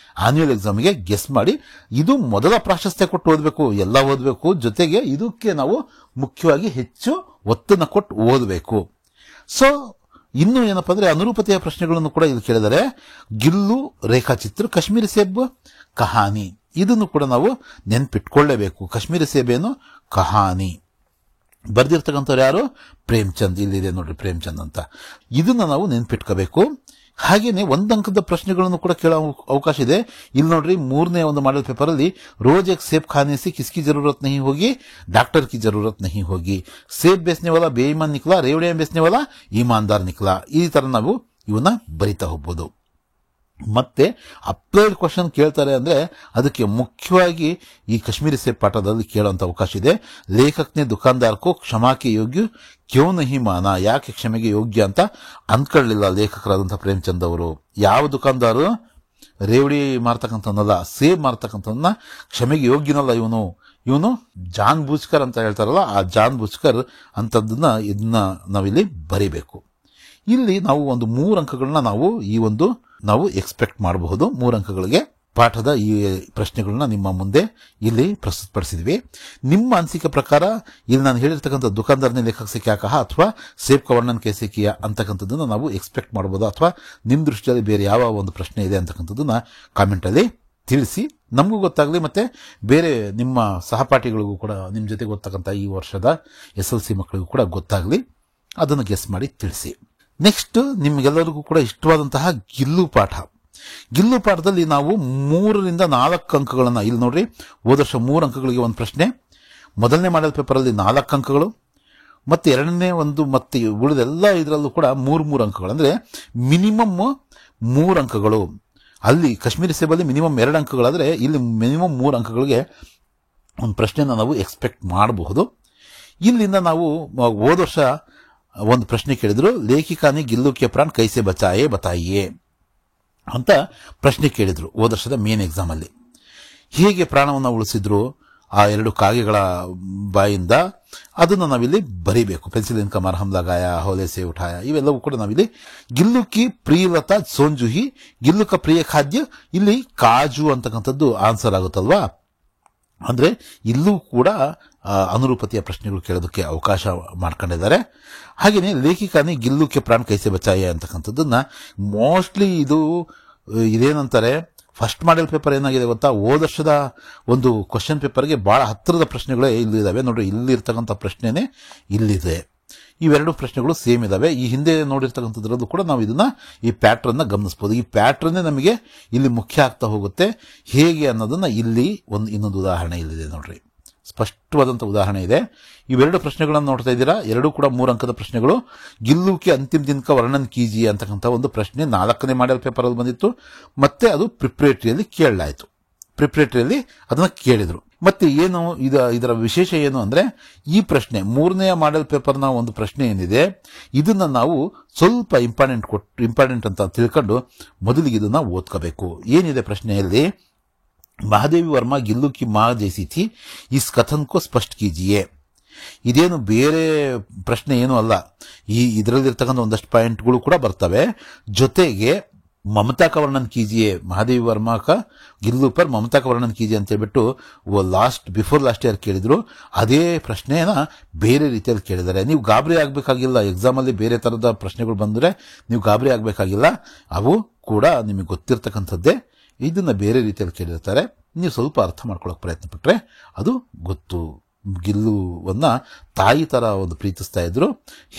Speaker 1: ಆನ್ಯುವಲ್ ಎಕ್ಸಾಮ್ಗೆ ಗೆಸ್ ಮಾಡಿ, ಇದು ಮೊದಲ ಪ್ರಾಶಸ್ತ್ಯ ಕೊಟ್ಟು ಓದಬೇಕು, ಎಲ್ಲ ಓದಬೇಕು. ಜೊತೆಗೆ ಇದಕ್ಕೆ ನಾವು ಮುಖ್ಯವಾಗಿ ಹೆಚ್ಚು ಒತ್ತನ್ನು ಕೊಟ್ಟು ಓದಬೇಕು. ಸೊ ಇನ್ನು ಏನಪ್ಪಾ ಅಂದ್ರೆ ಅನುರೂಪತೆಯ ಪ್ರಶ್ನೆಗಳನ್ನು ಕೂಡ ಇಲ್ಲಿ ಕೇಳಿದರೆ, ಗಿಲ್ಲು ರೇಖಾಚಿತ್ರ, ಕಾಶ್ಮೀರಿ ಸೇಬ್ ಕಹಾನಿ, ಇದನ್ನು ಕೂಡ ನಾವು ನೆನ್ಪಿಟ್ಕೊಳ್ಳೇಬೇಕು. ಕಾಶ್ಮೀರಿ ಸೇಬೇನು ಕಹಾನಿ ಬರ್ದಿರ್ತಕ್ಕಂಥವ್ರು ಯಾರು? ಪ್ರೇಮ್ಚಂದ್. ಇಲ್ಲಿದೆ ನೋಡ್ರಿ ಪ್ರೇಮ್ಚಂದ್ ಅಂತ. ಇದನ್ನ ನಾವು ನೆನ್ಪಿಟ್ಕೋಬೇಕು. ಹಾಗೇನೆ 1 अंकದ ಪ್ರಶ್ನೆಗಳನ್ನು ಕೂಡ ಕೇಳೋ ಅವಕಾಶ ಇದೆ. ಇಲ್ಲಿ ನೋಡ್ರಿ 3ನೇ ಒಂದು ಮಾಡೆಲ್ ಪೇಪರ್ ಅಲ್ಲಿ रोज एक सेब खाने से किसकी जरूरत नहीं होगी, डॉक्टर की जरूरत नहीं होगी, सेब बेचने वाला बेईमान निकला, रेवड़ियां बेचने वाला ईमानदार निकला. ಈ ತರ ನಾವು ಇವನ್ನ ಬರಿತಾ ಹೋಗ್ಬೋದು. ಮತ್ತೆ ಅಪ್ಲೈಡ್ ಕ್ವಶನ್ ಕೇಳ್ತಾರೆ ಅಂದ್ರೆ ಅದಕ್ಕೆ ಮುಖ್ಯವಾಗಿ ಈ ಕಾಶ್ಮೀರಿ ಸೇಬ್ ಪಾಠದಲ್ಲಿ ಕೇಳುವಂತ ಅವಕಾಶ ಇದೆ. ಲೇಖಕನೇ ದುಕಾನ್ದಾರ್ಕೋ ಕ್ಷಮಾಕ್ಕೆ ಯೋಗ್ಯ ಕ್ಯೋ ನಹಿ ಮಾನ, ಯಾಕೆ ಕ್ಷಮೆಗೆ ಯೋಗ್ಯ ಅಂತ ಅಂದ್ಕೊಳ್ಳಿಲ್ಲ ಲೇಖಕರಾದಂತಹ ಪ್ರೇಮ್ಚಂದ್ ಅವರು. ಯಾವ ದುಕಾನ್ದಾರು ರೇವಡಿ ಮಾರ್ತಕ್ಕಂಥವನ್ನಲ್ಲ, ಸೇಬ್ ಮಾರ್ತಕ್ಕಂಥವನ್ನ ಕ್ಷಮೆಗೆ ಯೋಗ್ಯನಲ್ಲ ಇವನು ಜಾನ್ ಬೂಚ್ಕರ್ ಅಂತ ಹೇಳ್ತಾರಲ್ಲ, ಆ ಜಾನ್ ಬೂಚ್ಕರ್ ಅಂತದನ್ನ ಇದನ್ನ ನಾವಿಲ್ಲಿ ಬರಿಬೇಕು. ಇಲ್ಲಿ ನಾವು ಒಂದು 3 ಅಂಕಗಳನ್ನ ನಾವು ಎಕ್ಸ್ಪೆಕ್ಟ್ ಮಾಡಬಹುದು. 3 ಅಂಕಗಳಿಗೆ ಪಾಠದ ಈ ಪ್ರಶ್ನೆಗಳನ್ನ ನಿಮ್ಮ ಮುಂದೆ ಇಲ್ಲಿ ಪ್ರಸ್ತುತಪಡಿಸಿದ್ವಿ. ನಿಮ್ಮ ಅನಿಸಿಕೆ ಪ್ರಕಾರ ಇಲ್ಲಿ ನಾನು ಹೇಳಿರ್ತಕ್ಕಂಥ ದುಕಾನ್ದಾರ್ನೇ ಲೇಖಕ ಸೆ ಕ್ಯಾ ಕಹಾ ಅಥವಾ ಸೇಬ್ ಕಾ ವರ್ಣನ್ ಕೈಸೆ ಕಿಯಾ ಅಂತಕ್ಕಂಥದ್ದನ್ನ ನಾವು ಎಕ್ಸ್ಪೆಕ್ಟ್ ಮಾಡಬಹುದು, ಅಥವಾ ನಿಮ್ಮ ದೃಷ್ಟಿಯಲ್ಲಿ ಬೇರೆ ಯಾವ ಒಂದು ಪ್ರಶ್ನೆ ಇದೆ ಅಂತಕ್ಕಂಥದ್ದನ್ನ ಕಾಮೆಂಟ್ ಅಲ್ಲಿ ತಿಳಿಸಿ, ನಮಗೂ ಗೊತ್ತಾಗ್ಲಿ, ಮತ್ತೆ ಬೇರೆ ನಿಮ್ಮ ಸಹಪಾಠಿಗಳಿಗೂ ಕೂಡ, ನಿಮ್ಮ ಜೊತೆ ಗೊತ್ತಾಗಂತ ಈ ವರ್ಷದ SLC ಮಕ್ಕಳಿಗೂ ಕೂಡ ಗೊತ್ತಾಗ್ಲಿ, ಅದನ್ನು ಗೆಸ್ ಮಾಡಿ ತಿಳಿಸಿ. ನೆಕ್ಸ್ಟ್ ನಿಮ್ಗೆಲ್ಲರಿಗೂ ಕೂಡ ಇಷ್ಟವಾದಂತಹ ಗಿಲ್ಲು ಪಾಠದಲ್ಲಿ ನಾವು 3 ರಿಂದ 4 ಅಂಕಗಳನ್ನ ಇಲ್ಲಿ ನೋಡ್ರಿ. ಹೋದ ವರ್ಷ 3 ಅಂಕಗಳಿಗೆ ಒಂದು ಪ್ರಶ್ನೆ, ಮೊದಲನೇ ಮಾಡೆಲ್ ಪೇಪರ್ ಅಲ್ಲಿ 4 ಅಂಕಗಳು, ಮತ್ತೆ ಎರಡನೇ ಒಂದು ಮತ್ತೆ ಉಳಿದೆಲ್ಲ ಇದರಲ್ಲೂ ಕೂಡ 3 ಅಂಕಗಳು, ಅಂದ್ರೆ ಮಿನಿಮಮ್ 3 ಅಂಕಗಳು. ಅಲ್ಲಿ ಕಾಶ್ಮೀರಿ ಸೇಬಲ್ಲಿ ಮಿನಿಮಮ್ 2 ಅಂಕಗಳಾದ್ರೆ ಇಲ್ಲಿ ಮಿನಿಮಮ್ 3 ಅಂಕಗಳಿಗೆ ಒಂದು ಪ್ರಶ್ನೆನ ನಾವು ಎಕ್ಸ್ಪೆಕ್ಟ್ ಮಾಡಬಹುದು. ಇಲ್ಲಿಂದ ನಾವು ಹೋದ ವರ್ಷ ಒಂದು ಪ್ರಶ್ನೆ ಕೇಳಿದ್ರು, ಲೇಖಿಕಾನಿ ಗಿಲ್ಲು ಕೆ ಪ್ರಾಣ್ ಕೈಸೆ ಬಚಾಯೆ ಬತಾಯಿಯೇ ಅಂತ ಪ್ರಶ್ನೆ ಕೇಳಿದ್ರು ಹೋದ ವರ್ಷದ ಮೇನ್ ಎಕ್ಸಾಮ್ ಅಲ್ಲಿ. ಹೇಗೆ ಪ್ರಾಣವನ್ನು ಉಳಿಸಿದ್ರು ಆ 2 ಕಾಗೆಗಳ ಬಾಯಿಂದ, ಅದನ್ನು ನಾವಿಲ್ಲಿ ಬರೀಬೇಕು. ಪೆನ್ಸಿಲಿನ್ ಕಾ ಮರ್ಹಮ್ ಲಗಾಯ, ಹೋಲೆ ಸೆ ಉಠಾಯ, ಇವೆಲ್ಲವೂ ಕೂಡ ನಾವಿಲ್ಲಿ. ಗಿಲ್ಲು ಕಿ ಪ್ರಿಯಲತಾ ಸೋಂಜುಹಿ, ಗಿಲ್ಲು ಕಾ ಪ್ರಿಯ ಖಾದ್ಯ, ಇಲ್ಲಿ ಕಾಜು ಅಂತಕ್ಕಂಥದ್ದು ಆನ್ಸರ್ ಆಗುತ್ತಲ್ವಾ. ಅಂದ್ರೆ ಇಲ್ಲೂ ಕೂಡ ಅನುರೂಪತೆಯ ಪ್ರಶ್ನೆಗಳು ಕೇಳೋದಕ್ಕೆ ಅವಕಾಶ ಮಾಡ್ಕೊಂಡಿದ್ದಾರೆ. ಹಾಗೇನೆ ಲೇಖಿಕಾನಿ ಗಿಲ್ಲು ಕೆ ಪ್ರಾಣ್ ಕೈಸೆ ಬಚಾಯೆ ಅಂತಕ್ಕಂಥದ್ದನ್ನ ಮೋಸ್ಟ್ಲಿ ಇದೇನಂತಾರೆ, ಫಸ್ಟ್ ಮಾಡೆಲ್ ಪೇಪರ್ ಏನಾಗಿದೆ ಗೊತ್ತಾ, ಹೋದ ವರ್ಷದ ಒಂದು ಕ್ವಶನ್ ಪೇಪರ್ಗೆ ಬಹಳ ಹತ್ತಿರದ ಪ್ರಶ್ನೆಗಳೇ ಇಲ್ಲಿದ್ದಾವೆ ನೋಡ್ರಿ. ಇಲ್ಲಿರ್ತಕ್ಕಂಥ ಪ್ರಶ್ನೆನೇ ಇಲ್ಲಿದೆ. ಇವೆರಡು ಪ್ರಶ್ನೆಗಳು ಸೇಮ್ ಇದಾವೆ. ಈ ಹಿಂದೆ ನೋಡಿರ್ತಕ್ಕಂಥದ್ರಲ್ಲೂ ಕೂಡ ನಾವು ಇದನ್ನ ಈ ಪ್ಯಾಟ್ರನ್ನ ಗಮನಿಸಬಹುದು. ಈ ಪ್ಯಾಟ್ರನ್ನೇ ನಮಗೆ ಇಲ್ಲಿ ಮುಖ್ಯ ಆಗ್ತಾ ಹೋಗುತ್ತೆ. ಹೇಗೆ ಅನ್ನೋದನ್ನ ಇಲ್ಲಿ ಇನ್ನೊಂದು ಉದಾಹರಣೆ ಇಲ್ಲಿದೆ ನೋಡ್ರಿ. ಸ್ಪಷ್ಟವಾದಂಥ ಉದಾಹರಣೆ ಇದೆ. ಇವೆರಡು ಪ್ರಶ್ನೆಗಳನ್ನು ನೋಡ್ತಾ ಇದ್ದೀರಾ, ಎರಡೂ ಕೂಡ 3 ಅಂಕದ ಪ್ರಶ್ನೆಗಳು. ಗಿಲ್ಲುಕ್ಕೆ ಅಂತಿಮ ದಿನಕ ವರ್ಣನ್ ಕೀಜಿಯೆ ಅಂತಕ್ಕಂಥ ಒಂದು ಪ್ರಶ್ನೆ 4ನೇ ಮಾಡೆಲ್ ಪೇಪರ್ ಅಲ್ಲಿ ಬಂದಿತ್ತು, ಮತ್ತೆ ಅದು ಪ್ರಿಪ್ರೇಟರಿಯಲ್ಲಿ ಕೇಳಲಾಯಿತು. ಪ್ರಿಪ್ರೇಟರಿಯಲ್ಲಿ ಅದನ್ನ ಕೇಳಿದ್ರು. ಮತ್ತೆ ಏನು ಇದರ ವಿಶೇಷ ಏನು ಅಂದ್ರೆ, ಈ ಪ್ರಶ್ನೆ 3ನೇ ಮಾಡೆಲ್ ಪೇಪರ್ನ ಒಂದು ಪ್ರಶ್ನೆ ಏನಿದೆ, ಇದನ್ನ ನಾವು ಸ್ವಲ್ಪ ಇಂಪಾರ್ಟೆಂಟ್ ಅಂತ ತಿಳ್ಕೊಂಡು ಮೊದಲಿಗೆ ಇದನ್ನ ಓದ್ಕೋಬೇಕು. ಏನಿದೆ ಪ್ರಶ್ನೆಯಲ್ಲಿ, ಮಹಾದೇವಿ ವರ್ಮಾ ಗಿಲ್ಲು ಕಿ ಮಾ ಜೈಸಿ ಥಿ, ಇಸ್ ಕಥನ್ ಕೋ ಸ್ಪಷ್ಟ ಕೀಜಿಯೆ. ಇದೇನು ಬೇರೆ ಪ್ರಶ್ನೆ ಏನೂ ಅಲ್ಲ. ಇದರಲ್ಲಿರ್ತಕ್ಕಂಥ ಒಂದಷ್ಟು ಪಾಯಿಂಟ್ಗಳು ಕೂಡ ಬರ್ತವೆ. ಜೊತೆಗೆ ಮಮತಾ का वर्णन कीजिए, ಮಹಾದೇವಿ ವರ್ಮಾ का ಗಿಲ್ಲು ಪರ್ ಮಮತಾ का वर्णन कीजिए ಅಂತ ಹೇಳ್ಬಿಟ್ಟು ಬಿಫೋರ್ ಲಾಸ್ಟ್ ಇಯರ್ ಕೇಳಿದ್ರು. ಅದೇ ಪ್ರಶ್ನೆನ ಬೇರೆ ರೀತಿಯಲ್ಲಿ ಕೇಳಿದ್ದಾರೆ. ನೀವು ಗಾಬರಿ ಆಗಬೇಕಾಗಿಲ್ಲ. ಎಕ್ಸಾಮ್ ಅಲ್ಲಿ ಬೇರೆ ತರದ ಪ್ರಶ್ನೆಗಳು ಬಂದ್ರೆ ನೀವು ಗಾಬರಿ ಆಗಬೇಕಾಗಿಲ್ಲ. ಅವು ಕೂಡ ನಿಮಗೆ ಗೊತ್ತಿರ್ತಕ್ಕಂಥದ್ದೇ. ಇದನ್ನ ಬೇರೆ ರೀತಿಯಲ್ಲಿ ಕೇಳಿರ್ತಾರೆ. ನೀವು ಸ್ವಲ್ಪ ಅರ್ಥ ಮಾಡ್ಕೊಳ್ಳೋಕೆ ಪ್ರಯತ್ನ ಪಟ್ರೆ ಅದು ಗೊತ್ತು. ಗಿಲ್ಲುವನ್ನ ತಾಯಿ ತರ ಒಂದು ಪ್ರೀತಿಸ್ತಾ ಇದ್ರು.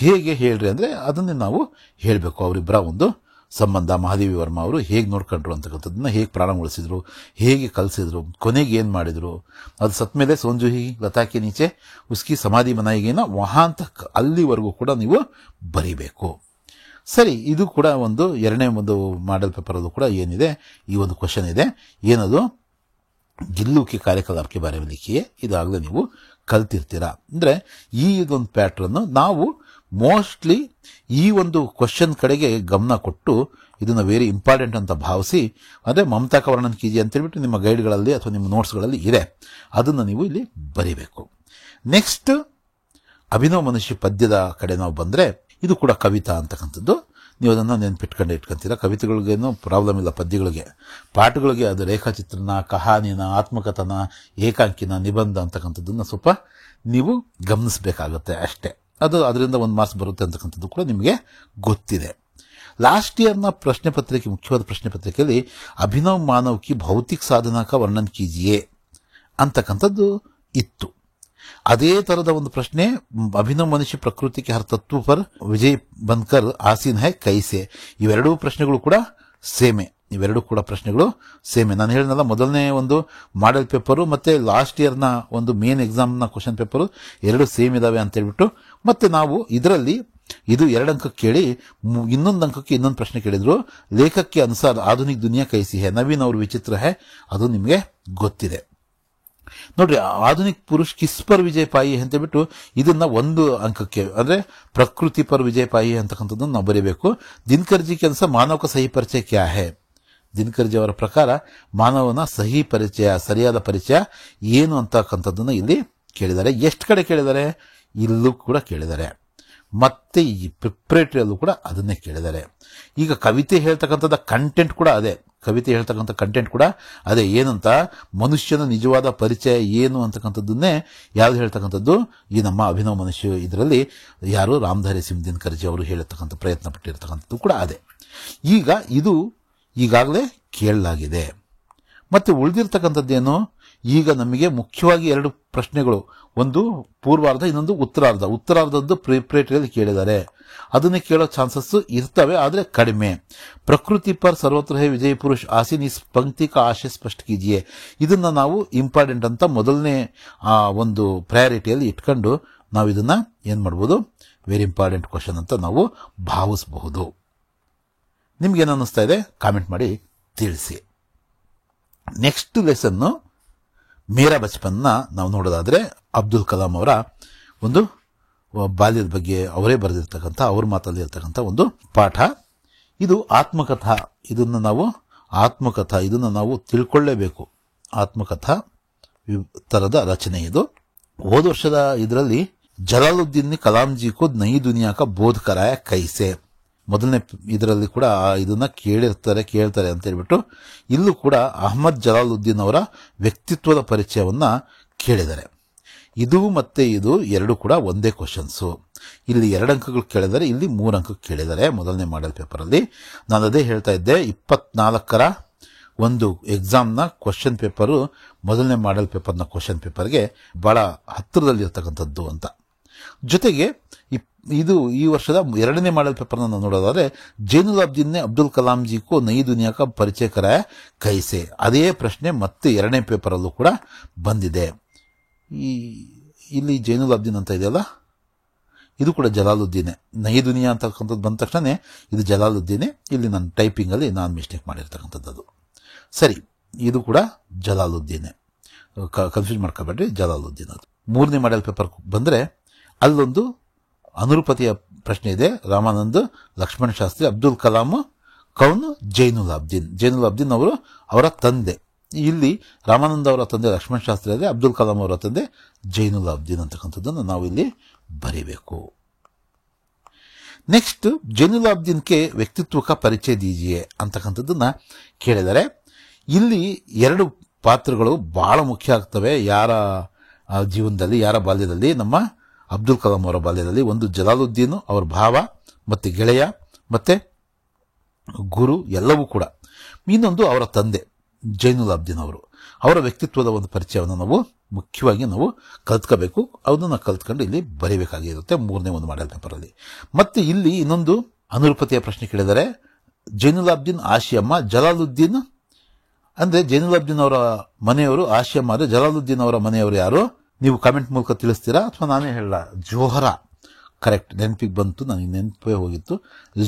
Speaker 1: ಹೇಗೆ ಹೇಳ್ರಿ ಅಂದ್ರೆ ಅದನ್ನೇ ನಾವು ಹೇಳಬೇಕು. ಅವರಿಬ್ಬರ ಒಂದು ಸಂಬಂಧ, ಮಹಾದೇವಿ ವರ್ಮಾ ಅವರು ಹೇಗೆ ನೋಡ್ಕೊಂಡ್ರು ಅಂತಕ್ಕಂಥದ್ದನ್ನ, ಹೇಗೆ ಪ್ರಾಣ ಉಳಿಸಿದ್ರು, ಹೇಗೆ ಕಲಿಸಿದ್ರು, ಕೊನೆಗೆ ಏನ್ ಮಾಡಿದ್ರು, ಅದು ಸತ್ ಮೇಲೆ ಸೋಂಜುಹಿ ಲತಾಕೆ ನೀಚೆ ಉಸ್ಕಿ ಸಮಾಧಿ ಮನಾಯಿಗೇನ ವಹಾಂತ ಅಲ್ಲಿವರೆಗೂ ಕೂಡ ನೀವು ಬರೀಬೇಕು. ಸರಿ, ಇದು ಕೂಡ ಒಂದು 2ನೇ ಒಂದು ಮಾಡೆಲ್ ಪೇಪರ್ ಅದು ಕೂಡ ಏನಿದೆ, ಈ ಒಂದು ಕ್ವಶನ್ ಇದೆ. ಏನದು, ಗಿಲ್ಲು ಕಿ ಕಾರ್ಯಕಲಾಪಕ್ಕೆ ಬಾರೆ में लिखिए. ಇದಾಗಲೇ ನೀವು ಕಲ್ತಿರ್ತೀರಾ. ಅಂದ್ರೆ ಈ ಇದೊಂದು ಪ್ಯಾಟ್ರನ್ ನಾವು ಮೋಸ್ಟ್ಲಿ ಈ ಒಂದು ಕ್ವಶನ್ ಕಡೆಗೆ ಗಮನ ಕೊಟ್ಟು ಇದನ್ನ ವೆರಿ ಇಂಪಾರ್ಟೆಂಟ್ ಅಂತ ಭಾವಿಸಿ, ಅಂದ್ರೆ ಮಮತಾ का वर्णन कीजिए ಅಂತ ಹೇಳ್ಬಿಟ್ಟು ನಿಮ್ಮ ಗೈಡ್ಗಳಲ್ಲಿ ಅಥವಾ ನಿಮ್ಮ ನೋಟ್ಸ್ಗಳಲ್ಲಿ ಇದೆ, ಅದನ್ನ ನೀವು ಇಲ್ಲಿ ಬರೀಬೇಕು. ನೆಕ್ಸ್ಟ್ ಅಭಿನವ ಮನುಷ್ಯ ಪದ್ಯದ ಕಡೆ ನಾವು ಬಂದ್ರೆ, ಇದು ಕೂಡ ಕವಿತಾ ಅಂತಕ್ಕಂಥದ್ದು. ನೀವು ಅದನ್ನ ಇಟ್ಕೊಂತೀರಾ. ಕವಿತೆಗಳಿಗೇನು ಪ್ರಾಬ್ಲಮ್ ಇಲ್ಲ. ಪದ್ಯಗಳಿಗೆ, ಪಾಠಗಳಿಗೆ ಅದು ರೇಖಾಚಿತ್ರನ, ಕಹಾನಿನ, ಆತ್ಮಕಥನ, ಏಕಾಂಕಿನ, ನಿಬಂಧ ಅಂತಕ್ಕಂಥದ್ದನ್ನ ಸ್ವಲ್ಪ ನೀವು ಗಮನಿಸಬೇಕಾಗುತ್ತೆ ಅಷ್ಟೇ. ಅದು ಅದರಿಂದ 1 ಮಾರ್ಕ್ಸ್ ಬರುತ್ತೆ ಅಂತಕ್ಕಂಥದ್ದು ಕೂಡ ನಿಮಗೆ ಗೊತ್ತಿದೆ. ಲಾಸ್ಟ್ ಇಯರ್ನ ಪ್ರಶ್ನೆ ಪತ್ರಿಕೆ, ಮುಖ್ಯವಾದ ಪ್ರಶ್ನೆ ಪತ್ರಿಕೆಯಲ್ಲಿ ಅಭಿನವ್ ಮಾನವ್ ಕಿ ಭೌತಿಕ ಸಾಧನಾ ಕಾ ವರ್ಣನ್ ಕೀಜಿಯೆ ಅಂತಕ್ಕಂಥದ್ದು ಇತ್ತು. ಅದೇ ತರದ ಒಂದು ಪ್ರಶ್ನೆ ಅಭಿನವ್ ಮನುಷ್ಯ ಪ್ರಕೃತಿ ಕೆ ಹರ್ ತತ್ವ ಪರ್ ವಿಜಯ್ ಬನ್ಕರ್ ಆಸೀನ್ ಹೈ ಕೈಸೆ. ಇವೆರಡೂ ಪ್ರಶ್ನೆಗಳು ಕೂಡ ಸೇಮೆ. ನಾನು ಹೇಳಿದ್ನಲ್ಲ, ಮೊದಲನೇ ಒಂದು ಮಾಡೆಲ್ ಪೇಪರು ಮತ್ತೆ ಲಾಸ್ಟ್ ಇಯರ್ನ ಒಂದು ಮೇನ್ ಎಕ್ಸಾಮ್ನ ಕ್ವಶನ್ ಪೇಪರು ಎರಡು ಸೇಮ್ ಇದಾವೆ ಅಂತ ಹೇಳ್ಬಿಟ್ಟು, ಮತ್ತೆ ನಾವು ಇದರಲ್ಲಿ ಇದು 2 ಅಂಕಕ್ಕೆ ಕೇಳಿ ಇನ್ನೊಂದು ಅಂಕಕ್ಕೆ ಇನ್ನೊಂದು ಪ್ರಶ್ನೆ ಕೇಳಿದ್ರು. ಲೇಖಕ್ಕೆ ಅನುಸಾರ ಆಧುನಿಕ ದುನಿಯಾ ಕೈಸಿ ಹೇ, ನವೀನ್ ಅವ್ರ ವಿಚಿತ್ರ ಹೇ, ಅದು ನಿಮಗೆ ಗೊತ್ತಿದೆ. ನೋಡ್ರಿ, ಆಧುನಿಕ ಪುರುಷ್ ಕಿಸ್ ಪರ್ ವಿಜಯ್ ಪಾಯಿ ಅಂತ ಹೇಳ್ಬಿಟ್ಟು ಇದನ್ನ 1 ಅಂಕಕ್ಕೆ, ಅಂದ್ರೆ ಪ್ರಕೃತಿ ಪರ್ ವಿಜಯ್ ಪಾಯಿ ಅಂತಕ್ಕಂಥದ್ದನ್ನು ನಾವು ಬರೀಬೇಕು. ದಿನಕರ್ಜಿ ಕೆಲಸ ಮಾನವ ಸಹಿ ಪರಿಚಯ ಕ್ಯಾ ಹೇ. ದಿನಕರ್ಜಿ ಅವರ ಪ್ರಕಾರ ಮಾನವನ ಸಹಿ ಪರಿಚಯ, ಸರಿಯಾದ ಪರಿಚಯ ಏನು ಅಂತಕ್ಕಂಥದ್ದನ್ನ ಇಲ್ಲಿ ಕೇಳಿದ್ದಾರೆ. ಎಷ್ಟು ಕಡೆ ಕೇಳಿದ್ದಾರೆ? ಇಲ್ಲೂ ಕೂಡ ಕೇಳಿದ್ದಾರೆ, ಮತ್ತೆ ಈ ಪ್ರಿಪ್ರೇಟರಿಯಲ್ಲೂ ಕೂಡ ಅದನ್ನೇ ಕೇಳಿದ್ದಾರೆ. ಈಗ ಕವಿತೆ ಹೇಳ್ತಕ್ಕಂಥದ್ದು ಕಂಟೆಂಟ್ ಕೂಡ ಅದೇ. ಏನಂತ, ಮನುಷ್ಯನ ನಿಜವಾದ ಪರಿಚಯ ಏನು ಅಂತಕ್ಕಂಥದ್ದನ್ನೇ ಯಾವ್ದು ಹೇಳ್ತಕ್ಕಂಥದ್ದು, ಈ ನಮ್ಮ ಅಭಿನವ್ ಮನುಷ್ಯ ಇದರಲ್ಲಿ ಯಾರು ರಾಮಧಾರಿ ಸಿಂಗ್ ದಿನಕರ್ಜಿ ಅವರು ಹೇಳತಕ್ಕಂಥ ಪ್ರಯತ್ನ ಪಟ್ಟಿರ್ತಕ್ಕಂಥದ್ದು ಕೂಡ ಅದೇ. ಈಗ ಇದು ಈಗಾಗಲೇ ಕೇಳಲಾಗಿದೆ. ಮತ್ತೆ ಉಳಿದಿರ್ತಕ್ಕಂಥದ್ದೇನು, ಈಗ ನಮಗೆ ಮುಖ್ಯವಾಗಿ 2 ಪ್ರಶ್ನೆಗಳು, ಒಂದು ಪೂರ್ವಾರ್ಧ, ಇನ್ನೊಂದು ಉತ್ತರಾರ್ಧ. ಉತ್ತರಾರ್ಧದ್ದು ಪ್ರಿಪ್ರೇಟರಿಯಲ್ಲಿ ಕೇಳಿದ್ದಾರೆ, ಅದನ್ನೇ ಕೇಳೋ ಚಾನ್ಸಸ್ ಇರ್ತವೆ, ಆದರೆ ಕಡಿಮೆ. ಪ್ರಕೃತಿ ಪರ್ ಸರ್ವತ್ರ ಹೇ ವಿಜಯ್ ಪುರುಷ್ ಆಸೀನ್ ಇಸ್ ಪಂಕ್ತಿ ಕಾ ಆಶಯ ಸ್ಪಷ್ಟ ಕೀಜಿಯೆ. ಇದನ್ನ ನಾವು ಇಂಪಾರ್ಟೆಂಟ್ ಅಂತ ಮೊದಲನೇ ಒಂದು ಪ್ರಯಾರಿಟಿಯಲ್ಲಿ ಇಟ್ಕೊಂಡು ನಾವು ಇದನ್ನ ಏನ್ ಮಾಡ್ಬೋದು, ವೆರಿ ಇಂಪಾರ್ಟೆಂಟ್ ಕ್ವಶನ್ ಅಂತ ನಾವು ಭಾವಿಸಬಹುದು. ನಿಮ್ಗೇನು ಅನ್ನಿಸ್ತಾ ಇದೆ ಕಾಮೆಂಟ್ ಮಾಡಿ ತಿಳಿಸಿ. ನೆಕ್ಸ್ಟ್ ಲೆಸನ್ನು ಮೇರಾ ಬಚ್ಪನ್ನ ನಾವು ನೋಡೋದಾದ್ರೆ, ಅಬ್ದುಲ್ ಕಲಾಂ ಅವರ ಒಂದು ಬಾಲ್ಯದ ಬಗ್ಗೆ ಅವರೇ ಬರೆದಿರ್ತಕ್ಕಂಥ, ಅವ್ರ ಮಾತಲ್ಲಿ ಇರ್ತಕ್ಕಂಥ ಒಂದು ಪಾಠ. ಇದು ಆತ್ಮಕಥಾ. ಇದನ್ನ ನಾವು ತಿಳ್ಕೊಳ್ಳೇಬೇಕು. ಆತ್ಮಕಥಾ ತರದ ರಚನೆ ಇದು. ಹೋದ ವರ್ಷದ ಇದರಲ್ಲಿ ಜಲಾಲುದ್ದೀನ್ ಕಲಾಂಜಿ ಕೋ ನೈ ದುನಿಯಾ ಕಾ ಬೋಧ್ ಕರಾಯ ಕೈಸೆ, ಮೊದಲನೇ ಇದರಲ್ಲಿ ಕೂಡ ಇದನ್ನ ಕೇಳ್ತಾರೆ ಅಂತ ಹೇಳ್ಬಿಟ್ಟು, ಇಲ್ಲೂ ಕೂಡ ಅಹಮದ್ ಜಲಾಲುದ್ದೀನ್ ಅವರ ವ್ಯಕ್ತಿತ್ವದ ಪರಿಚಯವನ್ನ ಕೇಳಿದ್ದಾರೆ. ಇದು ಮತ್ತೆ ಇದು 2 ಕೂಡ ಒಂದೇ ಕ್ವಶನ್ಸು. ಇಲ್ಲಿ 2 ಅಂಕಗಳು ಕೇಳಿದ್ದಾರೆ, ಇಲ್ಲಿ 3 ಅಂಕಕ್ಕೆ ಕೇಳಿದ್ದಾರೆ ಮೊದಲನೇ ಮಾಡೆಲ್ ಪೇಪರ್ ಅಲ್ಲಿ. ನಾನು ಅದೇ ಹೇಳ್ತಾ ಇದ್ದೆ, 24ರ ಒಂದು ಎಕ್ಸಾಮ್ನ ಕ್ವಶನ್ ಪೇಪರು ಮೊದಲನೇ ಮಾಡೆಲ್ ಪೇಪರ್ನ ಕ್ವಶನ್ ಪೇಪರ್ಗೆ ಬಹಳ ಹತ್ತಿರದಲ್ಲಿ ಇರ್ತಕ್ಕಂಥದ್ದು ಅಂತ. ಜೊತೆಗೆ ಇದು ಈ ವರ್ಷದ 2ನೇ ಮಾಡೆಲ್ ಪೇಪರ್ ನಾವು ನೋಡೋದಾದ್ರೆ, ಜೈನುಲ್ ಅಬ್ದೀನ್ ಅಬ್ದುಲ್ ಕಲಾಂ ಜಿ ಕೋ ನೈ ದುನಿಯಾ ಕಾ ಪರಿಚಯ ಕರಾಯ ಕೈಸೆ. ಅದೇ ಪ್ರಶ್ನೆ ಮತ್ತೆ 2ನೇ ಪೇಪರ್ ಅಲ್ಲೂ ಕೂಡ ಬಂದಿದೆ. ಈ ಇಲ್ಲಿ ಜೈನುಲ್ ಅಬ್ದೀನ್ ಅಂತ ಇದೆಯಲ್ಲ, ಇದು ಕೂಡ ಜಲಾಲುದ್ದೀನೆ. ನೈ ದುನಿಯಾ ಅಂತಕ್ಕಂಥದ್ದು ಬಂದ ತಕ್ಷಣ ಇದು ಜಲಾಲುದ್ದೀನೆ. ಇಲ್ಲಿ ನಾನು ಟೈಪಿಂಗಲ್ಲಿ ನಾನು ಮಿಸ್ಟೇಕ್ ಮಾಡಿರ್ತಕ್ಕಂಥದ್ದು. ಸರಿ, ಇದು ಕೂಡ ಜಲಾಲುದ್ದೀನೆ, ಕನ್ಫ್ಯೂಸ್ ಮಾಡ್ಕೋಬೇಡ್ರಿ, ಜಲಾಲುದ್ದೀನ್. ಅದು 3ನೇ ಮಾಡೆಲ್ ಪೇಪರ್ ಬಂದರೆ ಅಲ್ಲೊಂದು ಅನುರೂಪತೆಯ ಪ್ರಶ್ನೆ ಇದೆ. ರಾಮಾನಂದ್, ಲಕ್ಷ್ಮಣ್ ಶಾಸ್ತ್ರಿ, ಅಬ್ದುಲ್ ಕಲಾಂ, ಕೌನ್ ಜೈನುಲ್ ಅಬ್ದೀನ್. ಜೈನುಲ್ ಅಬ್ದೀನ್ ಅವರು ಅವರ ತಂದೆ. ಇಲ್ಲಿ ರಾಮಾನಂದ್ ಅವರ ತಂದೆ ಲಕ್ಷ್ಮಣ್ ಶಾಸ್ತ್ರಿ ಆದರೆ ಅಬ್ದುಲ್ ಕಲಾಂ ಅವರ ತಂದೆ ಜೈನುಲ್ ಅಬ್ದೀನ್ ಅಂತಕ್ಕಂಥದ್ದನ್ನು ನಾವು ಇಲ್ಲಿ ಬರೀಬೇಕು. ನೆಕ್ಸ್ಟ್, ಜೈನುಲ್ ಅಬ್ದೀನ್ ಕೆ ವ್ಯಕ್ತಿತ್ವ ಕ ಪರಿಚಯ ದೀಜಿಯೇ ಅಂತಕ್ಕಂಥದ್ದನ್ನ ಕೇಳಿದರೆ ಇಲ್ಲಿ 2 ಪಾತ್ರಗಳು ಬಹಳ ಮುಖ್ಯ ಆಗ್ತವೆ ಯಾರ ಜೀವನದಲ್ಲಿ, ಯಾರ ಬಾಲ್ಯದಲ್ಲಿ. ನಮ್ಮ ಅಬ್ದುಲ್ ಕಲಾಂ ಅವರ ಬಾಲ್ಯದಲ್ಲಿ ಒಂದು ಜಲಾಲುದ್ದೀನ್ ಅವರ ಭಾವ ಮತ್ತೆ ಗೆಳೆಯ ಮತ್ತೆ ಗುರು ಎಲ್ಲವೂ ಕೂಡ. ಇನ್ನೊಂದು ಅವರ ತಂದೆ ಜೈನುಲ್ ಅಬ್ದೀನ್ ಅವರು. ಅವರ ವ್ಯಕ್ತಿತ್ವದ ಒಂದು ಪರಿಚಯವನ್ನು ನಾವು ಮುಖ್ಯವಾಗಿ ನಾವು ಕಲ್ತ್ಕೋಬೇಕು. ಅದನ್ನು ಕಲ್ತ್ಕೊಂಡು ಇಲ್ಲಿ ಬರೀಬೇಕಾಗಿರುತ್ತೆ 3ನೇ ಒಂದು ಮಾಡೆಲ್ ಪೇಪರಲ್ಲಿ. ಮತ್ತೆ ಇಲ್ಲಿ ಇನ್ನೊಂದು ಅನುರೂಪತೆಯ ಪ್ರಶ್ನೆ ಕೇಳಿದರೆ ಜೈನುಲ್ ಅಬ್ದೀನ್ ಆಶಿಯಮ್ಮ, ಜಲಾಲುದ್ದೀನ್ ಅಂದ್ರೆ ಜೈನುಲ್ ಅಬ್ದೀನ್ ಅವರ ಮನೆಯವರು ಆಶಿಯಮ್ಮ ಆದರೆ ಜಲಾಲುದ್ದೀನ್ ಅವರ ಮನೆಯವರು ಯಾರು? ನೀವು ಕಾಮೆಂಟ್ ಮೂಲಕ ತಿಳಿಸ್ತೀರಾ ಅಥವಾ ನಾನೇ ಹೇಳ? ಜೋಹರಾ, ಕರೆಕ್ಟ್, ನೆನಪಿಗೆ ಬಂತು, ನನಗೆ ನೆನಪೇ ಹೋಗಿತ್ತು.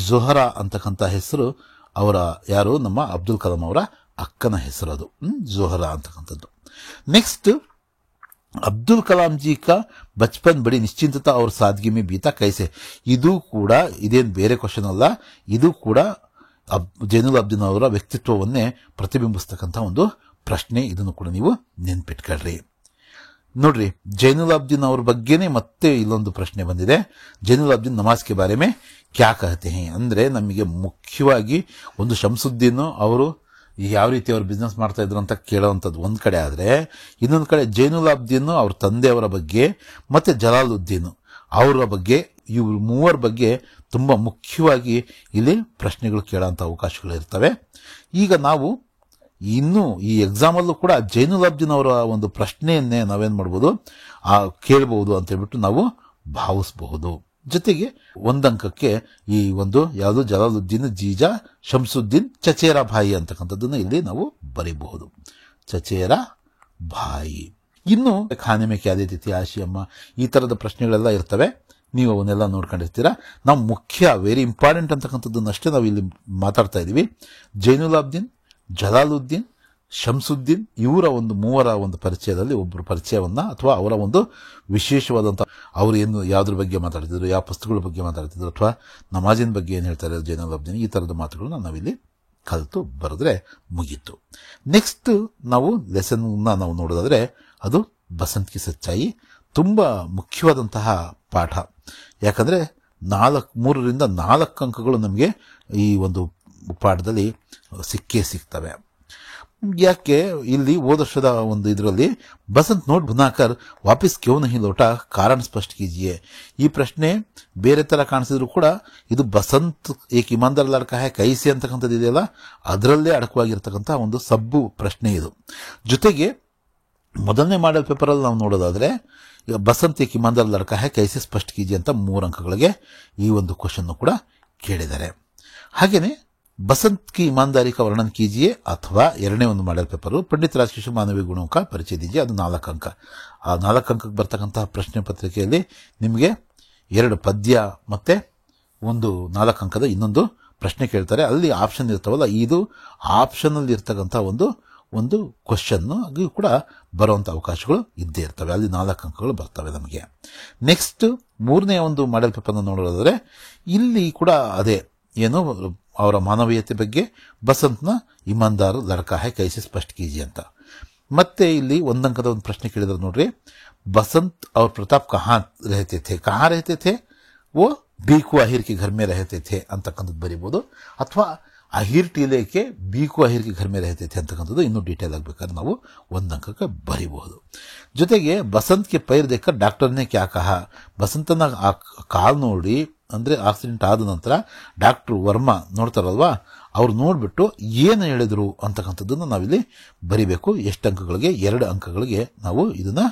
Speaker 1: ಜೋಹರಾ ಅಂತಕ್ಕಂಥ ಹೆಸರು ಅವರ ಯಾರು? ನಮ್ಮ ಅಬ್ದುಲ್ ಕಲಾಂ ಅವರ ಅಕ್ಕನ ಹೆಸರು ಅದು, ಜೋಹರಾ ಅಂತಕ್ಕಂಥದ್ದು. ನೆಕ್ಸ್ಟ್, ಅಬ್ದುಲ್ ಕಲಾಂ ಜಿ ಕಾ ಬಚ್ಪನ್ ಬಡಿ ನಿಶ್ಚಿಂತತಾ ಅವ್ರ ಸಾದ್ಗಿ ಮೇ ಬೀತಾ ಕೈಸೆ. ಇದು ಕೂಡ ಇದೇನು ಬೇರೆ ಕ್ವಶನ್ ಅಲ್ಲ, ಇದು ಕೂಡ ಜೈನುಲ್ ಅಬ್ದೀನ್ ಅವರ ವ್ಯಕ್ತಿತ್ವವನ್ನೇ ಪ್ರತಿಬಿಂಬಿಸ್ತಕ್ಕಂಥ ಒಂದು ಪ್ರಶ್ನೆ. ಇದನ್ನು ಕೂಡ ನೀವು ನೆನ್ಪಿಟ್ಕೊಳ್ರಿ. ನೋಡ್ರಿ, ಜೈನುಲ್ ಅಬ್ದೀನ್ ಅವ್ರ ಬಗ್ಗೆನೇ ಮತ್ತೆ ಇಲ್ಲೊಂದು ಪ್ರಶ್ನೆ ಬಂದಿದೆ. ಜೈನುಲ್ ಅಬ್ದೀನ್ ನಮಾಜ್ ಕೆ ಬಾರೆ ಮೇ ಕ್ಯಾ ಕಹತೆ ಹೈ ಅಂದ್ರೆ ನಮಗೆ ಮುಖ್ಯವಾಗಿ ಒಂದು ಶಂಸುದ್ದೀನ್ ಅವರು ಯಾವ ರೀತಿ ಅವ್ರು ಬಿಸ್ನೆಸ್ ಮಾಡ್ತಾ ಇದ್ರು ಅಂತ ಕೇಳೋವಂಥದ್ದು ಒಂದ್ ಕಡೆ ಆದ್ರೆ, ಇನ್ನೊಂದು ಕಡೆ ಜೈನುಲ್ ಅಬ್ದೀನ್ ಅವ್ರ ತಂದೆಯವರ ಬಗ್ಗೆ ಮತ್ತೆ ಜಲಾಲುದ್ದೀನ್ ಅವರ ಬಗ್ಗೆ, ಇವ್ರ 3 ಬಗ್ಗೆ ತುಂಬಾ ಮುಖ್ಯವಾಗಿ ಇಲ್ಲಿ ಪ್ರಶ್ನೆಗಳು ಕೇಳೋಂಥ ಅವಕಾಶಗಳು ಇರ್ತವೆ. ಈಗ ನಾವು ಇನ್ನು ಈ ಎಕ್ಸಾಮಲ್ಲೂ ಕೂಡ ಜೈನುಲ್ ಅಬ್ದೀನ್ ಅವರ ಒಂದು ಪ್ರಶ್ನೆಯನ್ನೇ ನಾವೇನ್ ಮಾಡ್ಬೋದು, ಕೇಳಬಹುದು ಅಂತ ಹೇಳ್ಬಿಟ್ಟು ನಾವು ಭಾವಿಸಬಹುದು. ಜೊತೆಗೆ 1 ಅಂಕಕ್ಕೆ ಈ ಒಂದು ಯಾವುದು ಜಲಾಲುದ್ದೀನ್ ಜೀಜಾ ಶಂಸುದ್ದೀನ್ ಚಚೇರಾ ಭಾಯಿ ಅಂತಕ್ಕಂಥದ್ದನ್ನ ಇಲ್ಲಿ ನಾವು ಬರೀಬಹುದು. ಚಚೇರಾ ಭಾಯಿ. ಇನ್ನು ಖಾನೆ ಮೇ ಕ್ಯಾ ದೇತಿ ಥಿ ಆಶಿಯಮ್ಮ, ಈ ತರದ ಪ್ರಶ್ನೆಗಳೆಲ್ಲ ಇರ್ತವೆ. ನೀವು ಅವನ್ನೆಲ್ಲ ನೋಡ್ಕೊಂಡಿರ್ತೀರಾ. ನಾವು ಮುಖ್ಯ ವೆರಿ ಇಂಪಾರ್ಟೆಂಟ್ ಅಂತಕ್ಕಂಥದ್ದನ್ನಷ್ಟೇ ನಾವು ಇಲ್ಲಿ ಮಾತಾಡ್ತಾ ಇದೀವಿ. ಜೈನುಲ್ ಅಬ್ದೀನ್, ಜಲಾಲುದ್ದೀನ್, ಶಂಸುದ್ದೀನ್ ಇವರ ಒಂದು 3ರ ಒಂದು ಪರಿಚಯದಲ್ಲಿ ಒಬ್ಬರು ಪರಿಚಯವನ್ನ ಅಥವಾ ಅವರ ಒಂದು ವಿಶೇಷವಾದಂತಹ ಅವರು ಏನು ಯಾವ್ದ್ರ ಬಗ್ಗೆ ಮಾತಾಡ್ತಿದ್ರು, ಯಾವ ಪುಸ್ತಕಗಳ ಬಗ್ಗೆ ಮಾತಾಡ್ತಿದ್ರು, ಅಥವಾ ನಮಾಜಿನ ಬಗ್ಗೆ ಏನು ಹೇಳ್ತಾರೆ ಜೈನುಲ್ ಅಬ್ದೀನ್, ಈ ತರದ ಮಾತುಗಳನ್ನ ನಾವಿಲ್ಲಿ ಕಲಿತು ಬರೆದ್ರೆ ಮುಗೀತು. ನೆಕ್ಸ್ಟ್ ನಾವು ಲೆಸನ್ ನಾವು ನೋಡೋದಾದ್ರೆ ಅದು ಬಸಂತ್ ಕಿ ಸಚ್ಚಾಯಿ. ತುಂಬಾ ಮುಖ್ಯವಾದಂತಹ ಪಾಠ. ಯಾಕಂದ್ರೆ 3ರಿಂದ 4 ಅಂಕಗಳು ನಮಗೆ ಈ ಒಂದು ಪಾಠದಲ್ಲಿ ಸಿಗ್ತವೆ. ಯಾಕೆ ಇಲ್ಲಿ ಹೋದ ವರ್ಷದ ಒಂದು ಇದರಲ್ಲಿ ಬಸಂತ್ ನೋಟ್ ಬುನಾಕರ್ ವಾಪಸ್ ಕ್ಯೂ ನಹಿ ಲೋಟ ಕಾರಣ ಸ್ಪಷ್ಟ ಕೀಜಿಯೇ. ಈ ಪ್ರಶ್ನೆ ಬೇರೆ ತರ ಕಾಣಿಸಿದ್ರು ಕೂಡ ಇದು ಬಸಂತ್ ಏಕ್ ಇಮಾನ್ದಾರ್ ಲಡ್ಕಾ ಹೈ ಕೈಸಿ ಅಂತಕ್ಕಂಥದ್ದು ಇದೆಯಲ್ಲ, ಅದರಲ್ಲೇ ಅಡಕವಾಗಿರ್ತಕ್ಕಂಥ ಒಂದು ಸಬ್ಬು ಪ್ರಶ್ನೆ ಇದು. ಜೊತೆಗೆ 1ನೇ ಮಾಡೆಲ್ ಪೇಪರ್ ಅಲ್ಲಿ ನಾವು ನೋಡೋದಾದ್ರೆ ಬಸಂತ್ ಏಕ್ ಇಮಾನ್ದಾರ್ ಲಡ್ಕಾ ಹೈ ಕೈಸಿ ಸ್ಪಷ್ಟ ಕೀಜಿ ಅಂತ 3 ಅಂಕಗಳಿಗೆ ಈ ಒಂದು ಕ್ವಶನ್ ಕೂಡ ಕೇಳಿದ್ದಾರೆ. ಹಾಗೇನೆ ಬಸಂತ್ ಕಿ ಇಮಾನ್ದಾರಿ ಕಾ ವರ್ಣನ್ ಕೀಜಿಯೇ ಅಥವಾ 2ನೇ ಒಂದು ಮಾಡೆಲ್ ಪೇಪರ್ ಪಂಡಿತ್ ರಾಜಕೃಷ್ಣ ಮಾನವೀಯ ಗುಣೋं का ಪರಿಚಯ ದೀಜಿಯೇ, ಅದು 4 ಅಂಕ. ಆ 4 ಅಂಕಕ್ಕೆ ಬರ್ತಕ್ಕಂತಹ ಪ್ರಶ್ನೆ ಪತ್ರಿಕೆಯಲ್ಲಿ ನಿಮಗೆ 2 ಪದ್ಯ ಮತ್ತೆ ಒಂದು 4 ಅಂಕದ ಇನ್ನೊಂದು ಪ್ರಶ್ನೆ ಕೇಳ್ತಾರೆ. ಅಲ್ಲಿ ಆಪ್ಷನ್ ಇರ್ತಾವಲ್ಲ, ಇದು ಆಪ್ಷನ್ ಅಲ್ಲಿ ಇರ್ತಕ್ಕಂಥ ಒಂದು ಕ್ವಶನ್ ಅದು ಕೂಡ ಬರುವಂತ ಅವಕಾಶಗಳು ಇದ್ದೇ ಇರ್ತವೆ. ಅಲ್ಲಿ 4 ಅಂಕಗಳು ಬರ್ತವೆ ನಮಗೆ. ನೆಕ್ಸ್ಟ್ 3ನೇ ಒಂದು ಮಾಡೆಲ್ ಪೇಪರ್ ನೋಡೋದಾದ್ರೆ ಇಲ್ಲಿ ಕೂಡ ಅದೇ ಏನು ಅವರ ಮಾನವೀಯತೆ ಬಗ್ಗೆ ಬಸಂತ್ನ ಇಮಾನ್ದಾರ್ ಲಡ್ಕಾ ಹೈ ಕೈಸೆ ಸ್ಪಷ್ಟ ಕೀಜಿ ಅಂತ. ಮತ್ತೆ ಇಲ್ಲಿ 1 ಅಂಕದ ಒಂದು ಪ್ರಶ್ನೆ ಕೇಳಿದ್ರು ನೋಡ್ರಿ, ಬಸಂತ್ और प्रताप कहाँ रहते थे वो बीकू अहिर के घर में रहते थे ಅಂತಕ್ಕಂಥದ್ದು ಬರೀಬಹುದು. ಅಥವಾ ಅಹಿರ್ ಟೀಲೆಗೆ ಬೀಕು ಅಹಿರ್ ಕೆ ಘರ್ ಮೇ रहते थे ಅಂತಕ್ಕಂಥದ್ದು ಇನ್ನೂ ಡೀಟೇಲ್ ಆಗಬೇಕಾದ್ರೆ ನಾವು 1 ಅಂಕಕ್ಕೆ ಬರೀಬಹುದು. ಜೊತೆಗೆ ಬಸಂತ್ ಕೆ ಪೈರ್ ದೇಖ ಡಾಕ್ಟರ್ ನೆ ಕ್ಯಾ ಕಹಾ, ಬಸಂತನ ಕಾಲ್ ನೋಡಿ ಅಂದ್ರೆ ಆಕ್ಸಿಡೆಂಟ್ ಆದ ನಂತರ ಡಾಕ್ಟರ್ ವರ್ಮಾ ನೋಡ್ತಾರಲ್ವಾ, ಅವ್ರು ನೋಡ್ಬಿಟ್ಟು ಏನು ಹೇಳಿದ್ರು ಅಂತಕ್ಕಂಥದ್ದನ್ನು ನಾವಿಲ್ಲಿ ಬರಿಬೇಕು. ಎಷ್ಟು ಅಂಕಗಳಿಗೆ? 2 ಅಂಕಗಳಿಗೆ ನಾವು ಇದನ್ನ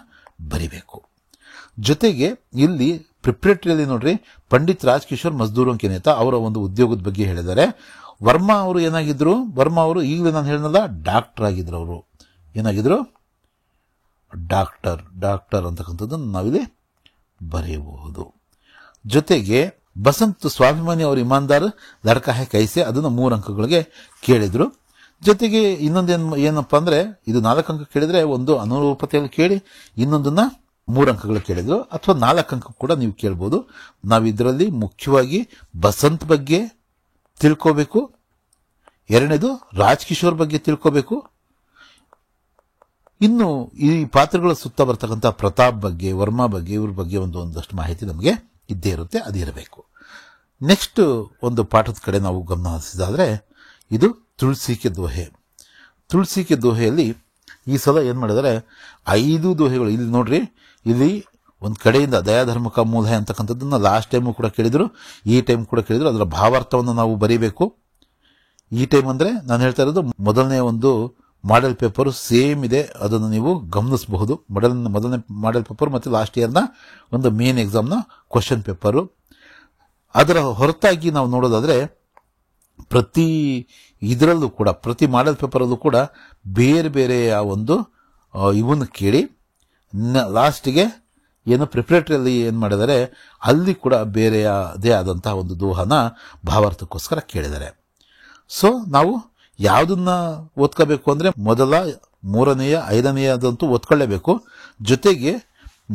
Speaker 1: ಬರಿಬೇಕು. ಜೊತೆಗೆ ಇಲ್ಲಿ ಪ್ರಿಪ್ರೇಟರಿಯಲ್ಲಿ ನೋಡ್ರಿ, ಪಂಡಿತ್ ರಾಜಕಿಶೋರ್ ಮಜ್ದೂರೋಂ ಕೆ ನೇತಾ ಅವರ ಒಂದು ಉದ್ಯೋಗದ ಬಗ್ಗೆ ಹೇಳಿದ್ದಾರೆ. ವರ್ಮಾ ಅವರು ಏನಾಗಿದ್ರು? ವರ್ಮಾ ಅವರು ಈಗಲೇ ನಾನು ಹೇಳಿದ್ನಲ್ಲ ಡಾಕ್ಟರ್ ಆಗಿದ್ರು. ಅವರು ಏನಾಗಿದ್ರು? ಡಾಕ್ಟರ್ ಅಂತಕ್ಕಂಥದ್ದನ್ನು ನಾವಿಲ್ಲಿ ಬರೆಯಬಹುದು. ಜೊತೆಗೆ ಬಸಂತ್ ಸ್ವಾಭಿಮಾನಿ ಅವರು ಇಮಾನ್ದಾರ್ ಲಡ್ಕಾ ಹೈ ಕೈಸೆ ಅದನ್ನು 3 ಅಂಕಗಳಿಗೆ ಕೇಳಿದ್ರು. ಜೊತೆಗೆ ಇನ್ನೊಂದೇನು ಏನಪ್ಪಾ ಅಂದ್ರೆ ಇದು 4 ಅಂಕ ಕೇಳಿದ್ರೆ ಒಂದು ಅನುರೂಪತೆಯಲ್ಲಿ ಕೇಳಿ ಇನ್ನೊಂದನ್ನ 3 ಅಂಕಗಳು ಕೇಳಿದ್ರು, ಅಥವಾ 4 ಅಂಕ ಕೂಡ ನೀವು ಕೇಳ್ಬೋದು. ನಾವು ಇದರಲ್ಲಿ ಮುಖ್ಯವಾಗಿ ಬಸಂತ್ ಬಗ್ಗೆ ತಿಳ್ಕೋಬೇಕು, ಎರಡನೇದು ರಾಜ್ ಕಿಶೋರ್ ಬಗ್ಗೆ ತಿಳ್ಕೋಬೇಕು, ಇನ್ನು ಈ ಪಾತ್ರಗಳ ಸುತ್ತ ಬರ್ತಕ್ಕಂಥ ಪ್ರತಾಪ್ ಬಗ್ಗೆ, ವರ್ಮಾ ಬಗ್ಗೆ, ಇವ್ರ ಬಗ್ಗೆ ಒಂದಷ್ಟು ಮಾಹಿತಿ ನಮಗೆ ಇದ್ದೇ ಇರುತ್ತೆ, ಅದಿರಬೇಕು. ನೆಕ್ಸ್ಟ್ ಒಂದು ಪಾಠದ ಕಡೆ ನಾವು ಗಮನ ಹರಿಸಿದಾದ್ರೆ ಇದು ತುಳಸಿ ಕೆ ದೋಹೆ. ತುಳಸಿ ಕೆ ದೋಹೆಯಲ್ಲಿ ಈ ಸಲ ಏನ್ ಮಾಡಿದರೆ 5 ದೋಹೆಗಳು ಇಲ್ಲಿ ನೋಡ್ರಿ. ಇಲ್ಲಿ ಒಂದ್ ಕಡೆಯಿಂದ ದಯಾಧರ್ಮ ಕಾ ಮೂಲ ಅಂತಕ್ಕಂಥದ್ದನ್ನ ಲಾಸ್ಟ್ ಟೈಮು ಕೂಡ ಕೇಳಿದ್ರು, ಈ ಟೈಮ್ ಕೂಡ ಕೇಳಿದ್ರು. ಅದರ ಭಾವಾರ್ಥವನ್ನು ನಾವು ಬರೀಬೇಕು. ಈ ಟೈಮ್ ಅಂದ್ರೆ ನಾನು ಹೇಳ್ತಾ ಇರೋದು ಮೊದಲನೇ ಒಂದು ಮಾಡೆಲ್ ಪೇಪರ್ ಸೇಮ್ ಇದೆ, ಅದನ್ನು ನೀವು ಗಮನಿಸಬಹುದು. ಮೊದಲನೇ ಮಾಡೆಲ್ ಪೇಪರ್ ಮತ್ತು ಲಾಸ್ಟ್ ಇಯರ್ನ ಒಂದು ಮೇನ್ ಎಕ್ಸಾಮ್ನ ಕ್ವಶನ್ ಪೇಪರು. ಅದರ ಹೊರತಾಗಿ ನಾವು ನೋಡೋದಾದ್ರೆ ಪ್ರತಿ ಇದರಲ್ಲೂ ಕೂಡ, ಪ್ರತಿ ಮಾಡೆಲ್ ಪೇಪರ್ ಅಲ್ಲೂ ಕೂಡ ಬೇರೆ ಬೇರೆಯ ಒಂದು ಇವನ್ನ ಕೇಳಿ ಲಾಸ್ಟ್ಗೆ ಏನು ಪ್ರಿಪರೇಟರಿಯಲ್ಲಿ ಏನ್ ಮಾಡಿದ್ದಾರೆ ಅಲ್ಲಿ ಕೂಡ ಬೇರೆಯದೇ ಆದಂತಹ ಒಂದು ದೋಹನ ಭಾವಾರ್ಥಕ್ಕೋಸ್ಕರ ಕೇಳಿದ್ದಾರೆ. ಸೊ ನಾವು ಯಾವುದನ್ನ ಓದ್ಕೋಬೇಕು ಅಂದ್ರೆ ಮೊದಲ 3ನೆಯ 5ನೇಯದಂತೂ ಓದ್ಕೊಳ್ಳೇಬೇಕು. ಜೊತೆಗೆ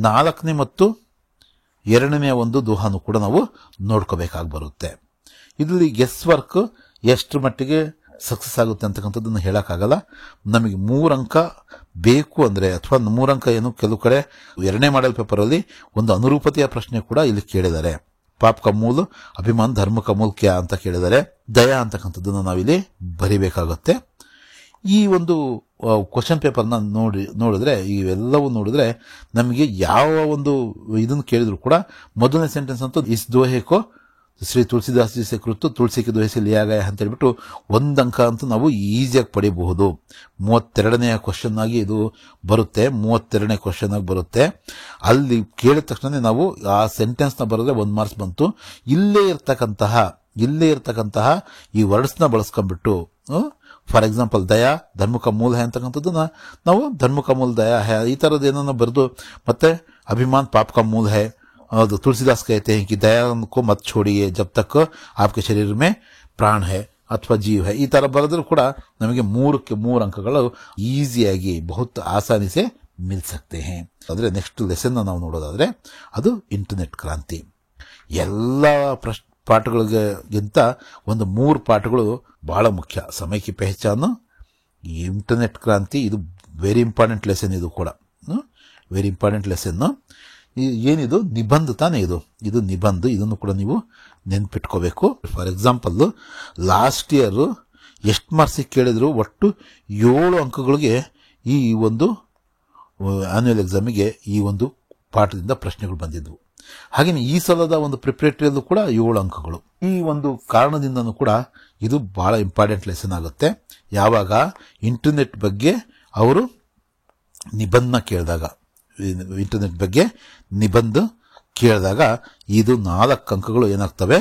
Speaker 1: 4ನೇ ಮತ್ತು 2ನೇ ಒಂದು ದೋಹಾನು ಕೂಡ ನಾವು ನೋಡ್ಕೋಬೇಕಾಗಿ ಬರುತ್ತೆ. ಇಲ್ಲಿ ಗೆಸ್ ವರ್ಕ್ ಎಷ್ಟು ಮಟ್ಟಿಗೆ ಸಕ್ಸಸ್ ಆಗುತ್ತೆ ಅಂತಕ್ಕಂಥದ್ದನ್ನು ಹೇಳಕ್ಕಾಗಲ್ಲ. ನಮಗೆ 3 ಅಂಕ ಬೇಕು ಅಂದ್ರೆ, ಅಥವಾ 3 ಅಂಕ ಏನು, ಕೆಲವು ಕಡೆ 2ನೇ ಮಾಡೆಲ್ ಪೇಪರ್ ಅಲ್ಲಿ ಒಂದು ಅನುರೂಪತೆಯ ಪ್ರಶ್ನೆ ಕೂಡ ಇಲ್ಲಿ ಕೇಳಿದ್ದಾರೆ. ಪಾಪ್ ಕಾ ಮೂಲ, ಅಭಿಮಾನ್ ಧರ್ಮ ಕಾ ಮೂಲ ಕ್ಯಾ ಅಂತ ಕೇಳಿದ್ದಾರೆ. ದಯಾ ಅಂತಕ್ಕಂಥದ್ದನ್ನು ನಾವಿಲ್ಲಿ ಬರಿಬೇಕಾಗುತ್ತೆ. ಈ ಒಂದು ಕ್ವಶನ್ ಪೇಪರ್ನ ನೋಡಿದ್ರೆ ಇವೆಲ್ಲವೂ ನೋಡಿದ್ರೆ ನಮಗೆ ಯಾವ ಒಂದು ಇದನ್ನು ಕೇಳಿದ್ರು ಕೂಡ ಮೊದಲನೇ ಸೆಂಟೆನ್ಸ್ ಅಂತೂ ಇಸ್ ದೋಹೆಕೋ ಶ್ರೀ ತುಳಸಿದಾಸ್ ಜಿ ಸೆ ಕೃತು ತುಳಸಿ ಕೆ ದೋಹೆ ಸೆ ಲಿಯಾ ಗಯಾ ಅಂತ ಹೇಳ್ಬಿಟ್ಟು 1 ಅಂಕ ಅಂತೂ ನಾವು ಈಸಿಯಾಗಿ ಪಡಿಬಹುದು. 32ನೇ ಕ್ವಶನ್ ಆಗಿ ಇದು ಬರುತ್ತೆ, 32ನೇ ಕ್ವಶನ್ ಆಗಿ ಬರುತ್ತೆ. ಅಲ್ಲಿ ಕೇಳಿದ ತಕ್ಷಣ ನಾವು ಆ ಸೆಂಟೆನ್ಸ್ ನ ಬರೆದ್ರೆ 1 ಮಾರ್ಕ್ಸ್ ಬಂತು. ಇಲ್ಲೇ ಇರ್ತಕ್ಕಂತಹ ಈ ವರ್ಡ್ಸ್ ನ ಬಳಸ್ಕೊಂಡ್ಬಿಟ್ಟು, ಫಾರ್ ಎಕ್ಸಾಂಪಲ್ ದಯಾ ಧರ್ಮಕ ಮೂಲ ಹೈ ಅಂತಕ್ಕಂಥದ್ದನ್ನ ನಾವು ಧರ್ಮಕ ಮೂಲ ದಯಾ ಹೈ ಈ ತರದ್ ಏನನ್ನ ಬರೆದು, ಮತ್ತೆ ಅಭಿಮಾನ್ ಪಾಪ್ ಕಾ ಮೂಲ ಹೈ, ಅದು ತುಳಸಿದಾಸ್ कहते हैं कि दया को मत छोड़िए जब तक आपके शरीर में प्राण है ಅಥವಾ ಜೀವ ಹೈ, ಈ ತರ ಬರೆದ್ರು ಕೂಡ ನಮಗೆ 3 ಅಂಕಗಳು ಈಸಿಯಾಗಿ ಬಹುತ್ ಆಸಾನಿ ಸೆ ಮಿಲ್ ಸಕ್ತೆ ಹೈ. ಅಂದ್ರೆ ನೆಕ್ಸ್ಟ್ ಲೆಸನ್ ನಾವು ನೋಡೋದಾದ್ರೆ ಅದು ಇಂಟರ್ನೆಟ್ ಕ್ರಾಂತಿ. ಎಲ್ಲ ಪಾಠಗಳಿಗಿಂತ ಒಂದು 3 ಪಾಠಗಳು ಬಹಳ ಮುಖ್ಯ. ಸಮಯ ಕಿ ಪಹಚಾನ್, ಇಂಟರ್ನೆಟ್ ಕ್ರಾಂತಿ, ಇದು ವೆರಿ ಇಂಪಾರ್ಟೆಂಟ್ ಲೆಸನ್. ಇದು ಕೂಡ ವೆರಿ ಇಂಪಾರ್ಟೆಂಟ್ ಲೆಸನ್. ಏನಿದು ನಿಬಂಧ ತಾನೇ, ಇದು ನಿಬಂಧ. ಇದನ್ನು ಕೂಡ ನೀವು ನೆನ್ಪಿಟ್ಕೋಬೇಕು. ಫಾರ್ ಎಕ್ಸಾಂಪಲ್ ಲಾಸ್ಟ್ ಇಯರ್ ಎಷ್ಟು ಮಾರ್ಕ್ಸ್ ಕೇಳಿದ್ರು, ಒಟ್ಟು 7 ಅಂಕಗಳಿಗೆ ಈ ಒಂದು ಆನ್ಯುವಲ್ ಎಕ್ಸಾಮಿಗೆ ಈ ಒಂದು ಪಾಠದಿಂದ ಪ್ರಶ್ನೆಗಳು ಬಂದಿದ್ವು. ಹಾಗೇನೆ ಈ ಸಲದ ಒಂದು ಪ್ರಿಪರೇಟರಿಯಲ್ಲೂ ಕೂಡ 7 ಅಂಕಗಳು. ಈ ಒಂದು ಕಾರಣದಿಂದನೂ ಕೂಡ ಇದು ಬಹಳ ಇಂಪಾರ್ಟೆಂಟ್ ಲೆಸನ್ ಆಗುತ್ತೆ. ಯಾವಾಗ ಇಂಟರ್ನೆಟ್ ಬಗ್ಗೆ ಅವರು ನಿಬಂಧ ಕೇಳಿದಾಗ, ಇಂಟರ್ನೆಟ್ ಬಗ್ಗೆ ನಿಬಂಧ ಕೇಳಿದಾಗ ಇದು 4 ಅಂಕಗಳು ಏನಾಗ್ತವೆ,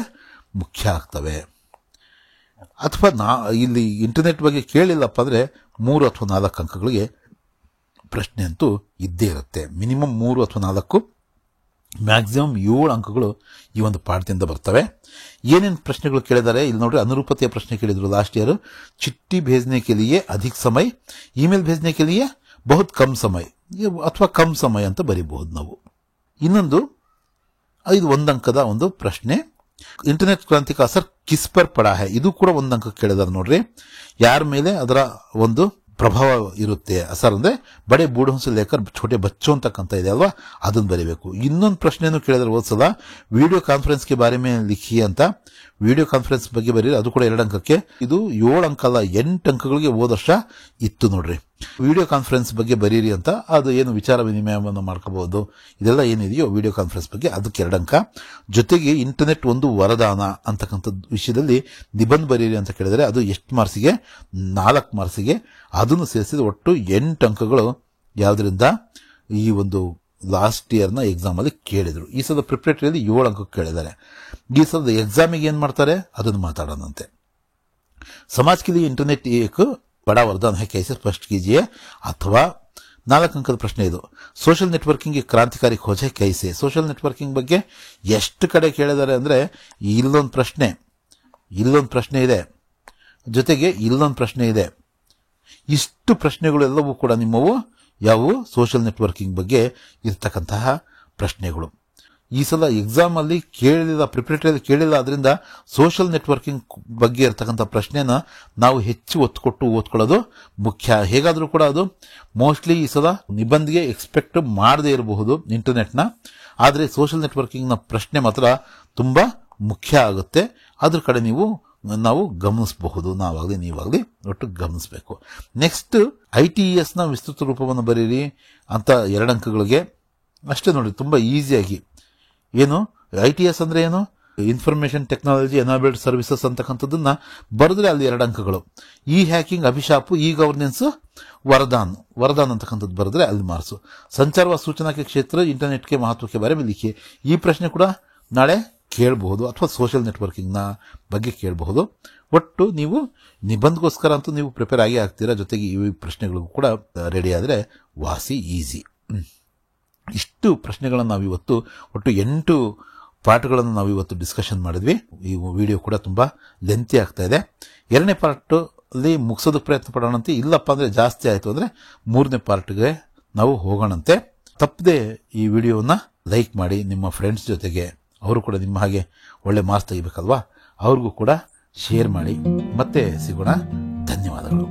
Speaker 1: ಮುಖ್ಯ ಆಗ್ತವೆ. ಅಥವಾ ಇಲ್ಲಿ ಇಂಟರ್ನೆಟ್ ಬಗ್ಗೆ ಕೇಳಿಲ್ಲಪ್ಪ ಅಂದ್ರೆ 3 ಅಥವಾ 4 ಅಂಕಗಳಿಗೆ ಪ್ರಶ್ನೆ ಅಂತೂ ಇದ್ದೇ ಇರುತ್ತೆ. ಮಿನಿಮಮ್ 3 ಅಥವಾ 4, ಮ್ಯಾಕ್ಸಿಮಮ್ 7 ಅಂಕಗಳು ಈ ಒಂದು ಪಾಠದಿಂದ ಬರ್ತವೆ. ಏನೇನು ಪ್ರಶ್ನೆಗಳು ಕೇಳಿದ್ದಾರೆ ಇಲ್ಲಿ ನೋಡ್ರಿ. ಅನುರೂಪತೆಯ ಪ್ರಶ್ನೆ ಕೇಳಿದ್ರು ಲಾಸ್ಟ್ ಇಯರ್. ಚಿಟ್ಟಿ भेजने के लिए अधिक समय, ईमेल भेजने के लिए बहुत कम समय ಅಥವಾ ಕಮ್ ಸಮಯ ಅಂತ ಬರೀಬಹುದು ನಾವು. ಇನ್ನೊಂದು ಇದು 1 ಅಂಕದ ಒಂದು ಪ್ರಶ್ನೆ. ಇಂಟರ್ನೆಟ್ ಕ್ರಾಂತಿ ಕಾ ಅಸರ್ ಕಿಸ್ ಪರ್ ಪಡಾ ಹೈ, ಇದು ಕೂಡ 1 ಅಂಕ ಕೇಳಿದಾರೆ ನೋಡ್ರಿ. ಯಾರ ಮೇಲೆ ಅದರ ಒಂದು ಪ್ರಭಾವ ಇರುತ್ತೆ, ಅಸರ್ ಅಂದ್ರೆ ಬಡೆ ಬೂಢೋं से लेकर छोटे बच्चों तक ಅಂತ ಇದೆ ಅಲ್ವಾ, ಅದನ್ನ ಬರೀಬೇಕು. ಇನ್ನೊಂದು ಪ್ರಶ್ನೆಯನ್ನು ಕೇಳಿದ್ರೆ ಓದ್ಸಲ ವಿಡಿಯೋ ಕಾನ್ಫರೆನ್ಸ್ ಗೆ ಬಾರೆ ಮೇ ಲಿಖಿ ಅಂತ, ವಿಡಿಯೋ ಕಾನ್ಫರೆನ್ಸ್ ಬಗ್ಗೆ ಬರೀರಿ, ಅದು ಕೂಡ 2 ಅಂಕಕ್ಕೆ. ಇದು 7 ಅಂಕ ಅಲ್ಲ, 8 ಅಂಕಗಳಿಗೆ ಹೋದ ವರ್ಷ ಇತ್ತು ನೋಡ್ರಿ. ವಿಡಿಯೋ ಕಾನ್ಫರೆನ್ಸ್ ಬಗ್ಗೆ ಬರೀರಿ ಅಂತ, ಅದು ಏನು ವಿಚಾರ ವಿನಿಮಯವನ್ನು ಮಾಡ್ಕೋಬಹುದು, ಇದೆಲ್ಲ ಏನಿದೆಯೋ ವಿಡಿಯೋ ಕಾನ್ಫರೆನ್ಸ್ ಬಗ್ಗೆ, ಅದಕ್ಕೆ 2 ಅಂಕ. ಜೊತೆಗೆ ಇಂಟರ್ನೆಟ್ ಒಂದು ವರದಾನ ಅಂತಕ್ಕಂಥ ವಿಷಯದಲ್ಲಿ ನಿಬಂಧ ಬರೀರಿ ಅಂತ ಕೇಳಿದರೆ ಅದು ಎಷ್ಟು ಮಾರ್ಕ್ಸಿಗೆ, 4 ಮಾರ್ಕ್ಸಿಗೆ. ಅದನ್ನು ಸೇರಿಸಿದ ಒಟ್ಟು 8 ಅಂಕಗಳು ಯಾವುದರಿಂದ, ಈ ಒಂದು ಲಾಸ್ಟ್ ಇಯರ್ನ ಎಕ್ಸಾಮ್ ಅಲ್ಲಿ ಕೇಳಿದ್ರು. ಈ ಸಲ ಪ್ರಿಪರೇಟರಿಯಲ್ಲಿ 7 ಅಂಕ ಕೇಳಿದ್ದಾರೆ. ಈ ಸಲದ ಎಕ್ಸಾಮಿಗೆ ಏನ್ ಮಾಡ್ತಾರೆ ಅದನ್ನು ಮಾತಾಡೋಣಂತೆ. ಸಮಾಜ ಕೆ ಲಿಯೆ ಇಂಟರ್ನೆಟ್ ಏಕ್ ಬಡಾ ವರದಾನ್ ಹೈ, ಕೈಸೆ ಸ್ಪಷ್ಟ ಕೀಜಿಯೇ, ಅಥವಾ 4 ಅಂಕದ ಪ್ರಶ್ನೆ ಇದು. ಸೋಷಿಯಲ್ ನೆಟ್ವರ್ಕಿಂಗ್ ಕ್ರಾಂತಿಕಾರಿ ಖೋಜೆ ಕೈಸೆ. ಸೋಷಿಯಲ್ ನೆಟ್ವರ್ಕಿಂಗ್ ಬಗ್ಗೆ ಎಷ್ಟು ಕಡೆ ಕೇಳಿದ್ದಾರೆ ಅಂದ್ರೆ ಇಲ್ಲೊಂದು ಪ್ರಶ್ನೆ ಇದೆ, ಜೊತೆಗೆ ಇಲ್ಲೊಂದು ಪ್ರಶ್ನೆ ಇದೆ. ಇಷ್ಟು ಪ್ರಶ್ನೆಗಳೆಲ್ಲವೂ ಕೂಡ ನಿಮ್ಮವು ಯಾವುವು ಸೋಷಿಯಲ್ ನೆಟ್ವರ್ಕಿಂಗ್ ಬಗ್ಗೆ ಇರತಕ್ಕಂತಹ ಪ್ರಶ್ನೆಗಳು. ಈ ಸಲ ಎಕ್ಸಾಮ್ ಅಲ್ಲಿ ಕೇಳಿಲ್ಲ, ಪ್ರಿಪರೇಟರಿ ಕೇಳಿಲ್ಲ. ಅದರಿಂದ ಸೋಷಿಯಲ್ ನೆಟ್ವರ್ಕಿಂಗ್ ಬಗ್ಗೆ ಇರತಕ್ಕಂಥ ಪ್ರಶ್ನೆನ ನಾವು ಹೆಚ್ಚು ಒತ್ತು ಕೊಟ್ಟು ಓದ್ಕೊಳ್ಳೋದು ಮುಖ್ಯ. ಹೇಗಾದ್ರೂ ಕೂಡ ಅದು ಮೋಸ್ಟ್ಲಿ ಈ ಸಲ ನಿಬಂಧಿಗೆ ಎಕ್ಸ್ಪೆಕ್ಟ್ ಮಾಡದೇ ಇರಬಹುದು ಇಂಟರ್ನೆಟ್ನ, ಆದರೆ ಸೋಷಿಯಲ್ ನೆಟ್ವರ್ಕಿಂಗ್ ನ ಪ್ರಶ್ನೆ ಮಾತ್ರ ತುಂಬಾ ಮುಖ್ಯ ಆಗುತ್ತೆ. ಅದ್ರ ಕಡೆ ನಾವು ಗಮನಿಸಬಹುದು, ನಾವಾಗಲಿ ನೀವಾಗಲಿ ಒಟ್ಟು ಗಮನಿಸಬೇಕು. ನೆಕ್ಸ್ಟ್ ITES ನ ವಿಸ್ತೃತ ರೂಪವನ್ನು ಬರೀರಿ ಅಂತ 2 ಅಂಕಗಳಿಗೆ ಅಷ್ಟೇ ನೋಡಿ. ತುಂಬಾ ಈಸಿಯಾಗಿ ಏನು ITS ಅಂದ್ರೆ ಏನು, ಇನ್ಫಾರ್ಮೇಶನ್ ಟೆಕ್ನಾಲಜಿ ಎನಾಬಲ್ಡ್ ಸರ್ವಿಸಸ್ ಅಂತಕ್ಕಂಥದ್ದನ್ನ ಬರೆದ್ರೆ ಅಲ್ಲಿ 2 ಅಂಕಗಳು. ಈ ಹ್ಯಾಕಿಂಗ್ ಅಭಿಶಾಪು, ಈ ಗವರ್ನೆನ್ಸ್ ವರದಾನ್ ಅಂತಕ್ಕಂಥದ್ದು ಬರೆದ್ರೆ ಅಲ್ಲಿ ಮಾರ್ಕ್ಸು. ಸಂಚಾರ ವ ಸೂಚನಾ ಕ್ಷೇತ್ರ ಇಂಟರ್ನೆಟ್ಗೆ ಮಹತ್ವಕ್ಕೆ ಬಾರೆ ಲಿಖಿ. ಈ ಪ್ರಶ್ನೆ ಕೂಡ ನಾಳೆ ಕೇಳಬಹುದು, ಅಥವಾ ಸೋಷಿಯಲ್ ನೆಟ್ವರ್ಕಿಂಗ್ ನ ಬಗ್ಗೆ ಕೇಳಬಹುದು. ಒಟ್ಟು ನೀವು ನಿಬಂಧಗೋಸ್ಕರ ಅಂತೂ ನೀವು ಪ್ರಿಪೇರ್ ಆಗಿ ಆಗ್ತೀರಾ, ಜೊತೆಗೆ ಈ ಪ್ರಶ್ನೆಗಳಿಗೂ ಕೂಡ ರೆಡಿ ಆದ್ರೆ ವಾಸಿ ಈಸಿ. ಇಷ್ಟು ಪ್ರಶ್ನೆಗಳನ್ನು ನಾವಿವತ್ತು ಒಟ್ಟು 8 ಪಾರ್ಟ್ಗಳನ್ನು ನಾವಿವತ್ತು ಡಿಸ್ಕಷನ್ ಮಾಡಿದ್ವಿ. ಈ ವಿಡಿಯೋ ಕೂಡ ತುಂಬಾ ಲೆಂತಿ ಆಗ್ತಾ ಇದೆ. 2ನೇ ಪಾರ್ಟ್ ಅಲ್ಲಿ ಮುಗಿಸೋದಕ್ಕೆ ಪ್ರಯತ್ನ ಪಡೋಣಂತೆ. ಇಲ್ಲಪ್ಪ ಅಂದ್ರೆ ಜಾಸ್ತಿ ಆಯ್ತು ಅಂದ್ರೆ 3ನೇ ಪಾರ್ಟ್ಗೆ ನಾವು ಹೋಗೋಣಂತೆ. ತಪ್ಪದೆ ಈ ವಿಡಿಯೋನ ಲೈಕ್ ಮಾಡಿ, ನಿಮ್ಮ ಫ್ರೆಂಡ್ಸ್ ಜೊತೆಗೆ, ಅವರು ಕೂಡ ನಿಮ್ಮ ಹಾಗೆ ಒಳ್ಳೆ ಮಾರ್ಕ್ಸ್ ತೆಗಿಬೇಕಲ್ವಾ, ಅವ್ರಿಗೂ ಕೂಡ ಶೇರ್ ಮಾಡಿ. ಮತ್ತೆ ಸಿಗೋಣ. ಧನ್ಯವಾದಗಳು.